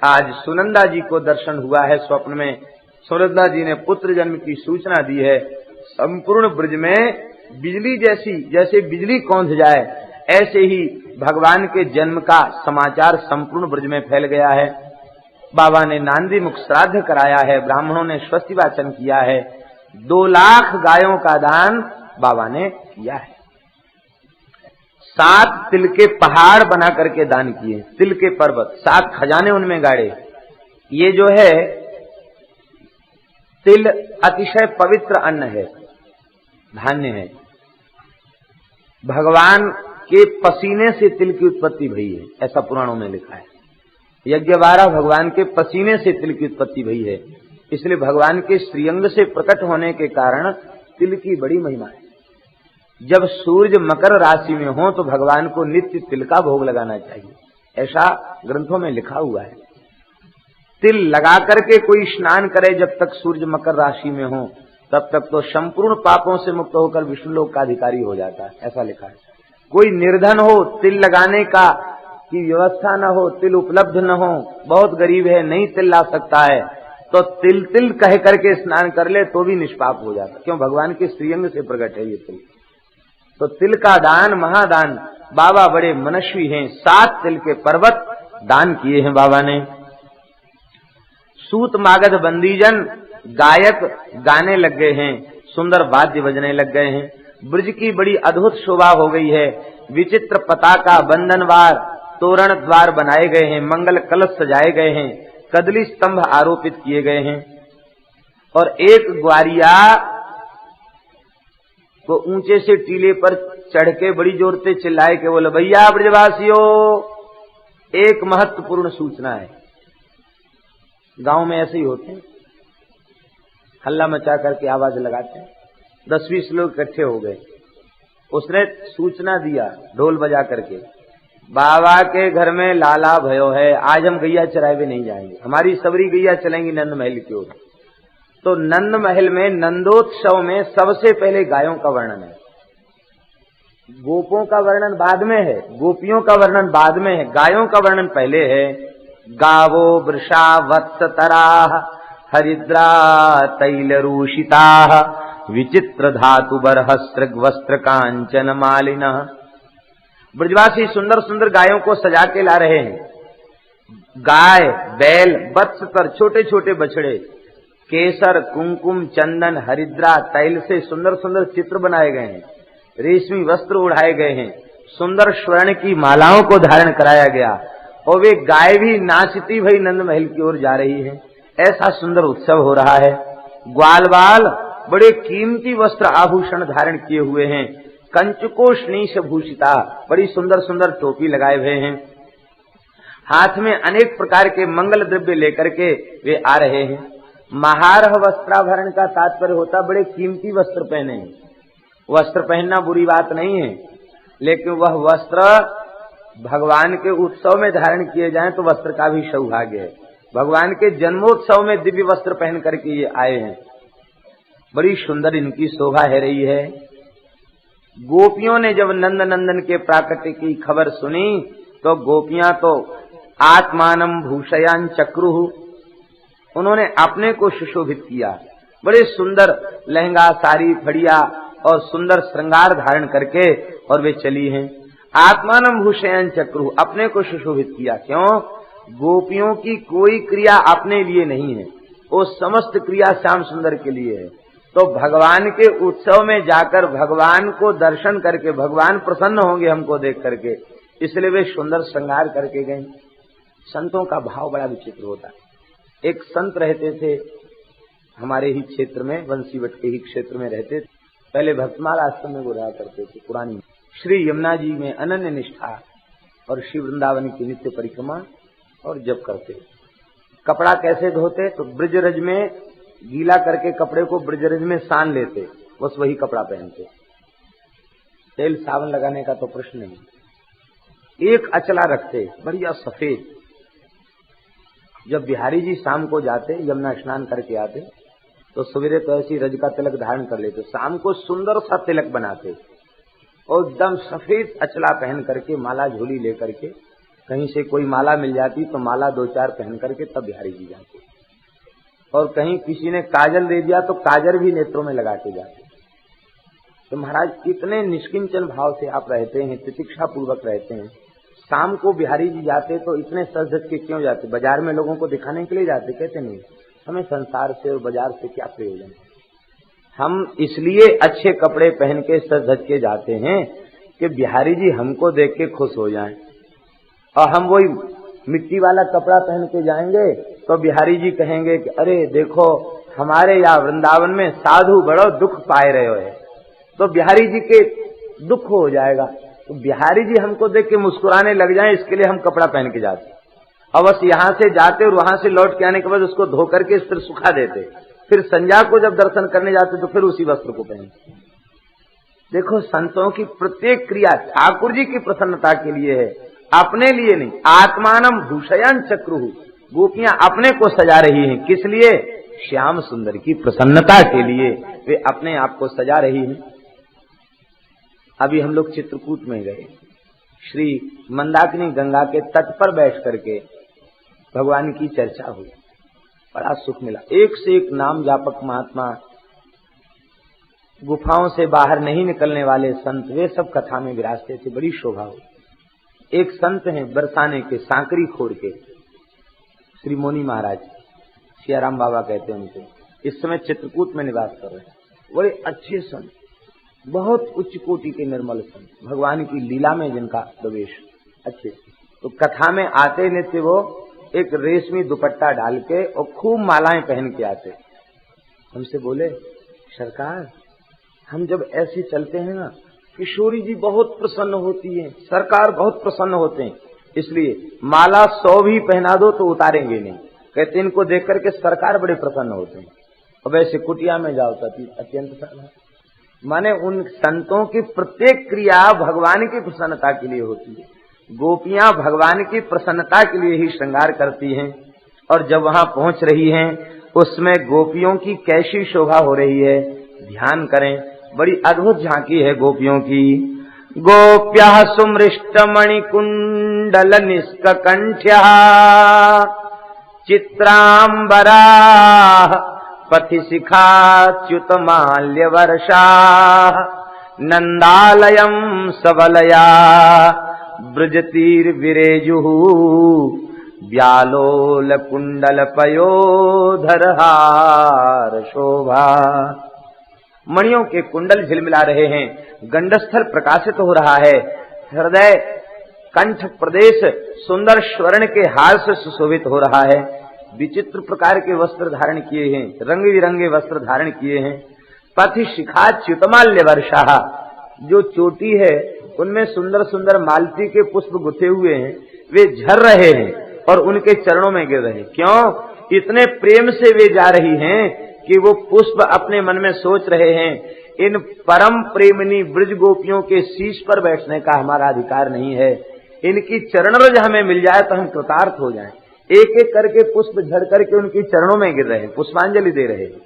आज सुनंदा जी को दर्शन हुआ है स्वप्न में। सुनंदा जी ने पुत्र जन्म की सूचना दी है। संपूर्ण ब्रज में बिजली जैसे बिजली कौंध जाए ऐसे ही भगवान के जन्म का समाचार संपूर्ण ब्रज में फैल गया है। बाबा ने नांदी मुख श्राद्ध कराया है। ब्राह्मणों ने स्वस्ति वाचन किया है। 2 लाख गायों का दान बाबा ने किया है। 7 तिल के पहाड़ बना करके दान किए, तिल के पर्वत, 7 खजाने उनमें गाड़े। ये जो है तिल अतिशय पवित्र अन्न है, धान्य है। भगवान के पसीने से तिल की उत्पत्ति भई है, ऐसा पुराणों में लिखा है। यज्ञ 12 भगवान के पसीने से तिल की उत्पत्ति भई है। इसलिए भगवान के श्रीअंग से प्रकट होने के कारण तिल की बड़ी महिमा है। जब सूर्य मकर राशि में हो तो भगवान को नित्य तिल का भोग लगाना चाहिए, ऐसा ग्रंथों में लिखा हुआ है। तिल लगा करके कोई स्नान करे जब तक सूर्य मकर राशि में हो तब तक तो संपूर्ण पापों से मुक्त होकर विष्णु लोक का अधिकारी हो जाता है, ऐसा लिखा है। कोई निर्धन हो, तिल लगाने का की व्यवस्था न हो, तिल उपलब्ध न हो, बहुत गरीब है, नहीं तिल ला सकता है, तो तिल तिल कह करके स्नान कर ले तो भी निष्पाप हो जाता। क्यों? भगवान के श्रीअंग से प्रकट है ये तिल। तो तिल का दान महादान। बाबा बड़े मनस्वी हैं। 7 तिल के पर्वत दान किए हैं बाबा ने। सूत मागध बंदीजन गायक गाने लग गए हैं, सुंदर वाद्य बजने लग गए हैं। ब्रज की बड़ी अद्भुत शोभा हो गई है। विचित्र पताका, बंधनवार, तोरण द्वार बनाए गए हैं, मंगल कलश सजाए गए हैं, कदली स्तंभ आरोपित किए गए हैं। और एक ग्वारिया को ऊंचे से टीले पर चढ़ के बड़ी जोर से चिल्लाए के बोले भैया ब्रजवासियों, एक महत्वपूर्ण सूचना है। गांव में ऐसे ही होते हैं, हल्ला मचा करके आवाज लगाते हैं। 10-20 लोग इकट्ठे हो गए। उसने सूचना दिया ढोल बजा करके, बाबा के घर में लाला भयो है, आज हम गैया चराए भी नहीं जाएंगे, हमारी सबरी गैया चलेंगी नंद महल की ओर। तो नंद महल में नंदोत्सव में सबसे पहले गायों का वर्णन है। गोपों का वर्णन बाद में है, गोपियों का वर्णन बाद में है, गायों का वर्णन पहले है। गावो वृषा वत्सतराः हरिद्रा तैलरूषिताः विचित्र धातु बरहस्त्रग वस्त्र कांचन मालिनः। ब्रजवासी सुंदर सुंदर गायों को सजा के ला रहे हैं। गाय, बैल, वत्स पर छोटे छोटे बछड़े, केसर, कुमकुम, चंदन, हरिद्रा, तैल से सुंदर सुंदर चित्र बनाए गए हैं। रेशमी वस्त्र उड़ाए गए हैं। सुंदर स्वर्ण की मालाओं को धारण कराया गया और वे गाय भी नाचती भई नंद महल की ओर जा रही है। ऐसा सुंदर उत्सव हो रहा है। ग्वाल बाल बड़े कीमती वस्त्र आभूषण धारण किए हुए हैं। कंचुको श्नीश भूषिता, बड़ी सुंदर सुंदर टोपी लगाए हुए हैं। हाथ में अनेक प्रकार के मंगल द्रव्य लेकर के वे आ रहे हैं। महारह वस्त्राभरण का तात्पर्य होता बड़े कीमती वस्त्र पहने हैं। वस्त्र पहनना बुरी बात नहीं है, लेकिन वह वस्त्र भगवान के उत्सव में धारण किए जाएं तो वस्त्र का भी सौभाग्य है। भगवान के जन्मोत्सव में दिव्य वस्त्र पहन करके ये आए हैं। बड़ी सुंदर इनकी शोभा है रही है। गोपियों ने जब नंद नंदन के प्राकट्य की खबर सुनी तो गोपियां तो आत्मानम भूषयान चक्रुहु, उन्होंने अपने को सुशोभित किया। बड़े सुंदर लहंगा, साड़ी, फड़िया और सुंदर श्रृंगार धारण करके और वे चली हैं। आत्मानम भूषयान चक्रुहु, अपने को सुशोभित किया। क्यों? गोपियों की कोई क्रिया अपने लिए नहीं है, वो समस्त क्रिया श्याम सुंदर के लिए है। तो भगवान के उत्सव में जाकर भगवान को दर्शन करके भगवान प्रसन्न होंगे हमको देख करके, इसलिए वे सुंदर श्रृंगार करके गए। संतों का भाव बड़ा विचित्र होता है। एक संत रहते थे हमारे ही क्षेत्र में, बंसीवट के ही क्षेत्र में रहते थे। पहले भक्तमाल आश्रम में वो रहा करते थे पुरानी। श्री यमुना जी में अनन्य निष्ठा और श्री वृंदावन की नित्य परिक्रमा और जप करते। कपड़ा कैसे धोते? तो ब्रजरज में गीला करके कपड़े को ब्रजरज में सान लेते, बस वही कपड़ा पहनते। तेल साबुन लगाने का तो प्रश्न नहीं। एक अचला रखते बढ़िया सफेद। जब बिहारी जी शाम को जाते, यमुना स्नान करके आते, तो सवेरे तो ऐसी रज का तिलक धारण कर लेते, शाम को सुंदर सा तिलक बनाते और एकदम सफेद अचला पहन करके माला झोली लेकर के, कहीं से कोई माला मिल जाती तो माला 2-4 पहन करके तब बिहारी जी जाते। और कहीं किसी ने काजल दे दिया तो काजल भी नेत्रों में लगा के जाते। तो महाराज इतने निष्किंचन भाव से आप रहते हैं, प्रतीक्षा पूर्वक रहते हैं। शाम को बिहारी जी जाते तो इतने सज धज के क्यों जाते? बाजार में लोगों को दिखाने के लिए जाते? कहते नहीं, हमें संसार से और बाजार से क्या प्रयोजन। हम इसलिए अच्छे कपड़े पहन के सज धज के जाते हैं कि बिहारी जी हमको देख के खुश हो जाएं। और हम वही मिट्टी वाला कपड़ा पहन के जाएंगे तो बिहारी जी कहेंगे कि अरे देखो हमारे यहाँ वृंदावन में साधु बड़ो दुख पाए रहे हो। तो बिहारी जी के दुख हो जाएगा। तो बिहारी जी हमको देख के मुस्कुराने लग जाएं, इसके लिए हम कपड़ा पहन के जाते। अवश्य यहाँ से जाते और वहां से लौट के आने के बाद उसको धो करके फिर सुखा देते, फिर संध्या को जब दर्शन करने जाते तो फिर उसी वस्त्र को पहनते। देखो संतों की प्रत्येक क्रिया ठाकुर जी की प्रसन्नता के लिए है, अपने लिए नहीं। आत्मानम भूषयान चक्रुहु, गोपियां अपने को सजा रही हैं। किस लिए? श्याम सुंदर की प्रसन्नता के लिए वे अपने आप को सजा रही हैं। अभी हम लोग चित्रकूट में गए, श्री मंदाकिनी गंगा के तट पर बैठ करके भगवान की चर्चा हुई, बड़ा सुख मिला। एक से एक नाम जापक महात्मा, गुफाओं से बाहर नहीं निकलने वाले संत, वे सब कथा में विराजते थे, बड़ी शोभा हुई। एक संत हैं बरसाने के, सांकरी खोड़ के, श्री मोनी महाराज, सियाराम बाबा कहते हैं उनको, इस समय चित्रकूट में निवास कर रहे हैं। बड़े अच्छे संत, बहुत उच्च कोटि के निर्मल संत, भगवान की लीला में जिनका प्रवेश अच्छे। तो कथा में आते नित्य वो एक रेशमी दुपट्टा डाल के और खूब मालाएं पहन के आते। हमसे बोले, सरकार हम जब ऐसे चलते हैं ना, किशोरी जी बहुत प्रसन्न होती है, सरकार बहुत प्रसन्न होते हैं, इसलिए माला 100 भी पहना दो तो उतारेंगे नहीं। कहते इनको देख करके सरकार बड़े प्रसन्न होते हैं। और वैसे कुटिया में जाओ तो अत्यंत सारा, माने उन संतों की प्रत्येक क्रिया भगवान की प्रसन्नता के लिए होती है। गोपियां भगवान की प्रसन्नता के लिए ही श्रृंगार करती हैं। और जब वहां पहुंच रही हैं, उसमें गोपियों की कैसी शोभा हो रही है, ध्यान करें, बड़ी अद्भुत झांकी है गोपियों की। गोप्यः सुमृष्टमणि कुंडल निष्ककंठ्या चित्रांबरा पथि शिखाच्युत माल्य वर्षा नंदालयम सबलया ब्रजतीर विरेजुहु व्यालोल कुंडल पयोधरहार शोभा। मणियों के कुंडल झिलमिला रहे हैं, गंडस्थल प्रकाशित हो रहा है, हृदय कंठ प्रदेश सुंदर स्वर्ण के हार से सुशोभित हो रहा है। विचित्र प्रकार के वस्त्र धारण किए हैं, रंग बिरंगे वस्त्र धारण किए हैं। पथि शिखा च्युतमाल्य वर्षा, जो चोटी है उनमें सुंदर सुंदर मालती के पुष्प गुथे हुए हैं, वे झर रहे हैं और उनके चरणों में गिर रहे हैं। क्यों? इतने प्रेम से वे जा रही हैं कि वो पुष्प अपने मन में सोच रहे हैं, इन परम प्रेमनी ब्रज गोपियों के शीश पर बैठने का हमारा अधिकार नहीं है, इनकी चरण रज हमें मिल जाए तो हम कृतार्थ हो जाएं। एक एक करके पुष्प झड़ करके उनकी चरणों में गिर रहे हैं, पुष्पांजलि दे रहे हैं।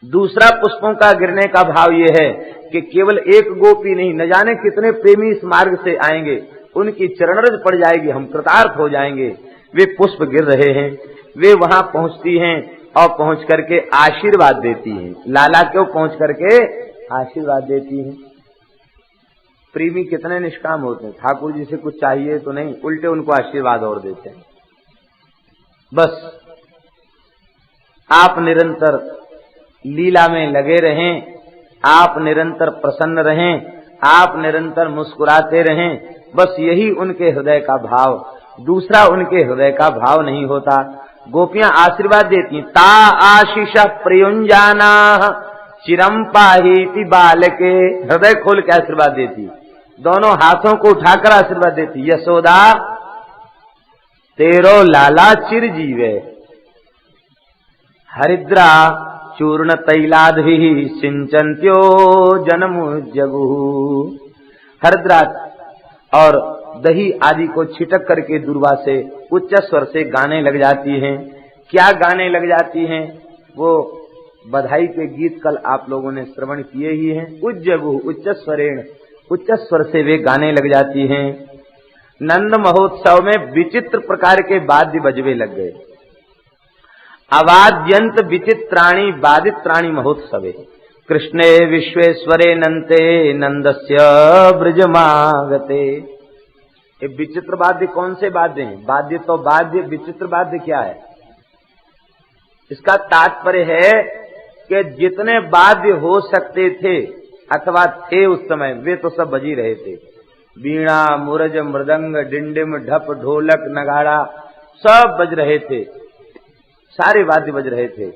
दूसरा पुष्पों का गिरने का भाव ये है कि केवल एक गोपी नहीं, न जाने कितने प्रेमी इस मार्ग से आएंगे, उनकी चरणरज पड़ जाएगी, हम कृतार्थ हो जाएंगे। वे पुष्प गिर रहे हैं, वे वहां पहुंचती हैं और पहुंच करके आशीर्वाद देती हैं। लाला क्यों पहुंच करके आशीर्वाद देती हैं? प्रेमी कितने निष्काम होते हैं, ठाकुर जी से कुछ चाहिए तो नहीं, उल्टे उनको आशीर्वाद और देते हैं। बस आप निरंतर लीला में लगे रहें, आप निरंतर प्रसन्न रहें, आप निरंतर मुस्कुराते रहें, बस यही उनके हृदय का भाव, दूसरा उनके हृदय का भाव नहीं होता। गोपियां आशीर्वाद देती, ता आशीष प्रयुंजाना चिरम पाहीति बालके, हृदय खोल के आशीर्वाद देती, दोनों हाथों को उठाकर आशीर्वाद देती, यशोदा तेरो लाला चिर जीवे, हरिद्रा चूर्ण तैलादि सिंचन्त्यो जन्म जगु। हरिद्रा और दही आदि को छिटक करके दूर्वा से उच्च स्वर से गाने लग जाती हैं। क्या गाने लग जाती हैं? वो बधाई के गीत कल आप लोगों ने श्रवण किए ही हैं। उज्जगु उच्च स्वरेण, उच्च स्वर से वे गाने लग जाती हैं। नंद महोत्सव में विचित्र प्रकार के वाद्य बजवे लग गए। अवाद्यंत विचित्राणि वादित्राणि महोत्सवे, कृष्णे विश्वेश्वरे नन्ते नंदस्य ब्रजमागते। ये विचित्र वाद्य कौन से वाद्य हैं? वाद्य तो वाद्य, विचित्र वाद्य क्या है? इसका तात्पर्य है कि जितने वाद्य हो सकते थे अथवा थे उस समय, वे तो सब बजी रहे थे। वीणा, मुरज, मृदंग, डिंडिम, ढप, ढोलक, नगाड़ा सब बज रहे थे, सारे वाद्य बज रहे थे।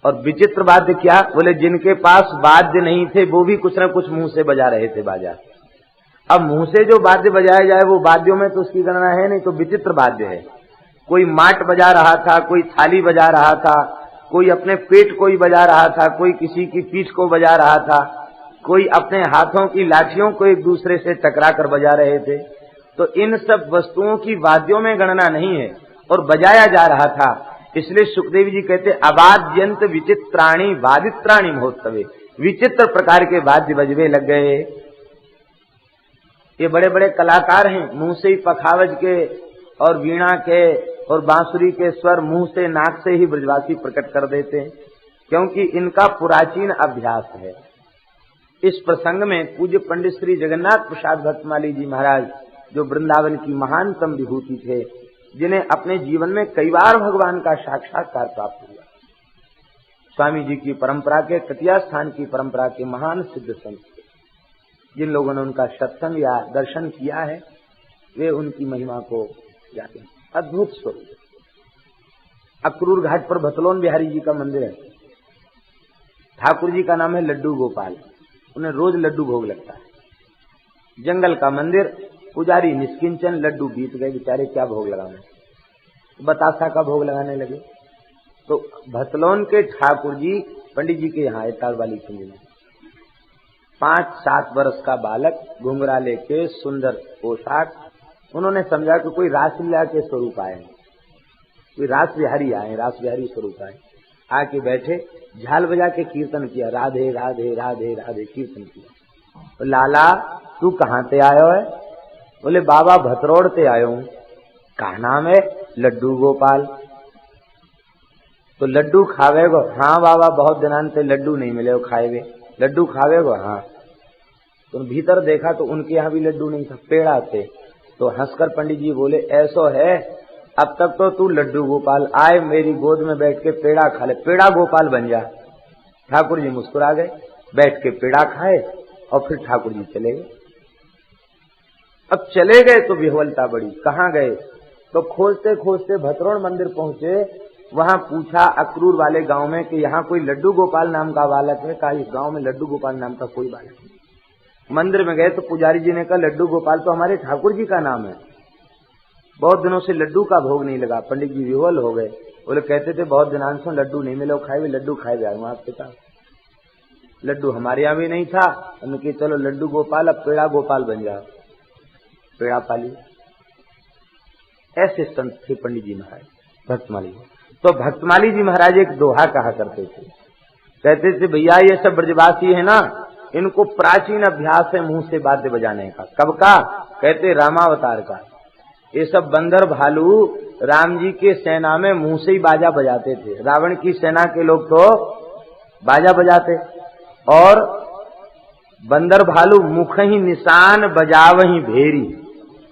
और विचित्र वाद्य क्या? बोले जिनके पास वाद्य नहीं थे वो भी कुछ न कुछ मुंह से बजा रहे थे बाजा। अब मुंह से जो वाद्य बजाया जाए वो वाद्यों में तो उसकी गणना है नहीं, तो विचित्र वाद्य है। कोई माट बजा रहा था, कोई थाली बजा रहा था, कोई अपने पेट को ही बजा रहा था, कोई किसी की पीठ को बजा रहा था, कोई अपने हाथों की लाठियों को एक दूसरे से टकरा कर बजा रहे थे। तो इन सब वस्तुओं की वाद्यों में गणना नहीं है और बजाया जा रहा था। इसलिए सुखदेव जी कहते अवाद्यंत विचित्राणि वादित्राणि महोत्सवे, विचित्र प्रकार के वाद्य बजवे लग गए। ये बड़े बड़े कलाकार हैं, मुंह से ही पखावज के और वीणा के और बांसुरी के स्वर मुंह से नाक से ही ब्रजवासी प्रकट कर देते हैं, क्योंकि इनका पुराचीन अभ्यास है। इस प्रसंग में पूज्य पंडित श्री जगन्नाथ प्रसाद भक्तमाली जी महाराज, जो वृंदावन की महानतम विभूति थे, जिन्हें अपने जीवन में कई बार भगवान का साक्षात्कार प्राप्त हुआ, स्वामी जी की परंपरा के, कटिया स्थान की परंपरा के महान सिद्ध संत, जिन लोगों ने उनका सत्संग या दर्शन किया है वे उनकी महिमा को जाते हैं। अद्भुत स्वरूप। अक्रूर घाट पर भतलोन बिहारी जी का मंदिर है। ठाकुर जी का नाम है लड्डू गोपाल, उन्हें रोज लड्डू भोग लगता है। जंगल का मंदिर, पुजारी निष्किंचन, लड्डू बीत गए बेचारे, क्या भोग लगाने, बतासा का भोग लगाने लगे। तो भतलोन के ठाकुर जी पंडित जी के यहाँ एताल वाली कुंज में 5-7 वर्ष का बालक, घुंघरा लेके, सुंदर पोशाक, उन्होंने समझा कि कोई रासलीला के स्वरूप आए, कोई रास बिहारी आए, रास बिहारी स्वरूप आए। आके बैठे, झाल बजा के कीर्तन किया, राधे राधे राधे राधे कीर्तन किया। तो लाला तू कहाँ से आयो है? बोले बाबा भतरोड़ से आयो हूँ। कहा नाम है? लड्डू गोपाल। तो लड्डू खावे गो? हाँ बाबा बहुत दिनान से लड्डू नहीं मिले, खाए वे। लड्डू खावे गो? हाँ। तो भीतर देखा तो उनके यहाँ भी लड्डू नहीं था, पेड़ा थे। तो हंसकर पंडित जी बोले, ऐसो है, अब तक तो तू लड्डू गोपाल, आए मेरी गोद में बैठ के पेड़ा खा ले, पेड़ा गोपाल बन जा। ठाकुर जी मुस्कुरा गए, बैठ के पेड़ा खाए और फिर ठाकुर जी चले गए। अब चले गए तो विह्वलता बड़ी, कहाँ गए? तो खोजते खोजते भतरोड़ मंदिर पहुंचे। वहां पूछा अक्रूर वाले गांव में कि यहाँ कोई लड्डू गोपाल नाम का बालक है? कहा इस गांव में लड्डू गोपाल नाम का कोई बालक नहीं। मंदिर में गए तो पुजारी जी ने कहा लड्डू गोपाल तो हमारे ठाकुर जी का नाम है, बहुत दिनों से लड्डू का भोग नहीं लगा। पंडित जी विह्वल हो गए, बोले कहते थे बहुत दिनांत से लड्डू नहीं मिले, खाए हुए लड्डू खाए जाए आपके साथ। लड्डू हमारे यहाँ भी नहीं था, उनके चलो लड्डू गोपाल, अब पेड़ा गोपाल बन जाओ, पेड़ा पाली। ऐसे संत थे पंडित जी महाराज भक्तमाली। तो भक्तमाली जी महाराज एक दोहा कहा करते थे, कहते थे भैया ये सब ब्रजवासी है ना, इनको प्राचीन अभ्यास है मुंह से वाद्य बजाने का। कब का? कहते रामावतार का। ये सब बंदर भालू राम जी के सेना में मुंह से ही बाजा बजाते थे। रावण की सेना के लोग तो बाजा बजाते, और बंदर भालू मुख ही निशान बजावही भेरी।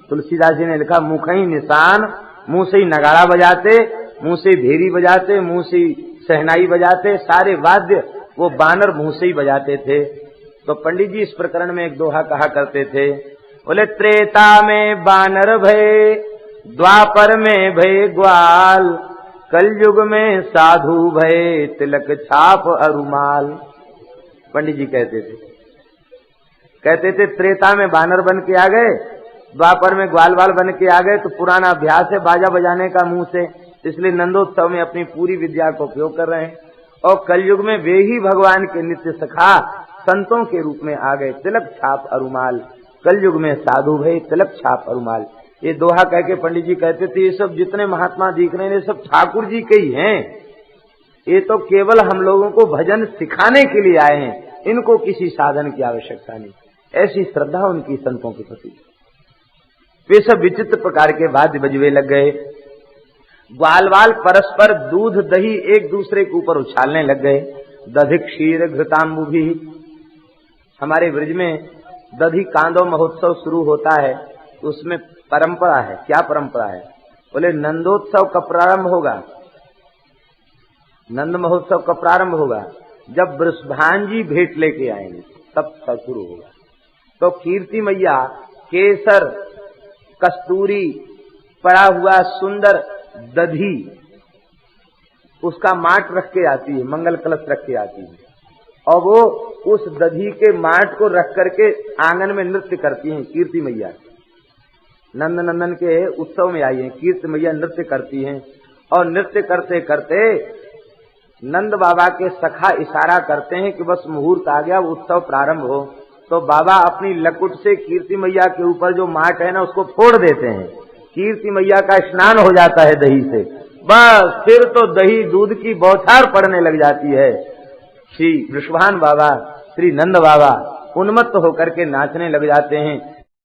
तुलसीदास जी ने लिखा मुख ही निशान, मुंह से ही नगाड़ा बजाते, मुंह से भेरी बजाते, मुंह से सहनाई बजाते, सारे वाद्य वो बानर मुंह से ही बजाते थे। तो पंडित जी इस प्रकरण में एक दोहा कहा करते थे, बोले त्रेता में बानर भय, द्वापर में भय ग्वाल, कलयुग में साधु भय, तिलक छाप अरुमाल। पंडित जी कहते थे त्रेता में बानर बन के आ गए, द्वापर में ग्वाल बाल बन के आ गए, तो पुराना अभ्यास है बाजा बजाने का मुंह से, इसलिए नंदोत्सव में अपनी पूरी विद्या का उपयोग कर रहे हैं। और कलयुग में वे ही भगवान के नित्य सखा संतों के रूप में आ गए, तिलक छाप अरुमाल, कलयुग में साधु भय, तिलक छाप अरुमाल। ये दोहा कह के पंडित जी कहते थे ये सब जितने महात्मा दिख रहे हैं ये सब ठाकुर जी के ही हैं, ये तो केवल हम लोगों को भजन सिखाने के लिए आए हैं, इनको किसी साधन की आवश्यकता नहीं। ऐसी श्रद्धा उनकी संतों के प्रति। वे सब विचित्र प्रकार के वाद्य बजवे लग गए। ग्वाल वाल परस्पर दूध दही एक दूसरे के ऊपर उछालने लग गए। दधि क्षीर घृतांबु भी, हमारे ब्रज में दधि कांदो महोत्सव शुरू होता है, तो उसमें परंपरा है। क्या परंपरा है? बोले नंदोत्सव कब प्रारंभ होगा? नंद महोत्सव कब प्रारंभ होगा? जब वृषभान जी भेंट लेके आएंगे तब शुरू होगा। तो कीर्ति मैया केसर कस्तूरी पड़ा हुआ सुंदर दधी उसका माट रख के आती है, मंगल कलश रख के आती है, और वो उस दधी के माट को रख करके आंगन में नृत्य करती हैं। कीर्ति मैया नंद नंदन के उत्सव में आई है, कीर्ति मैया नृत्य करती हैं, और नृत्य करते करते नंद बाबा के सखा इशारा करते हैं कि बस मुहूर्त आ गया, उत्सव प्रारंभ हो। तो बाबा अपनी लकुट से कीर्ति मैया के ऊपर जो माट है ना उसको फोड़ देते हैं, कीर्ति मैया का स्नान हो जाता है दही से। बस फिर तो दही दूध की बौछार पड़ने लग जाती है। श्री वृषभान बाबा, श्री नंद बाबा उन्मत्त होकर के नाचने लग जाते हैं।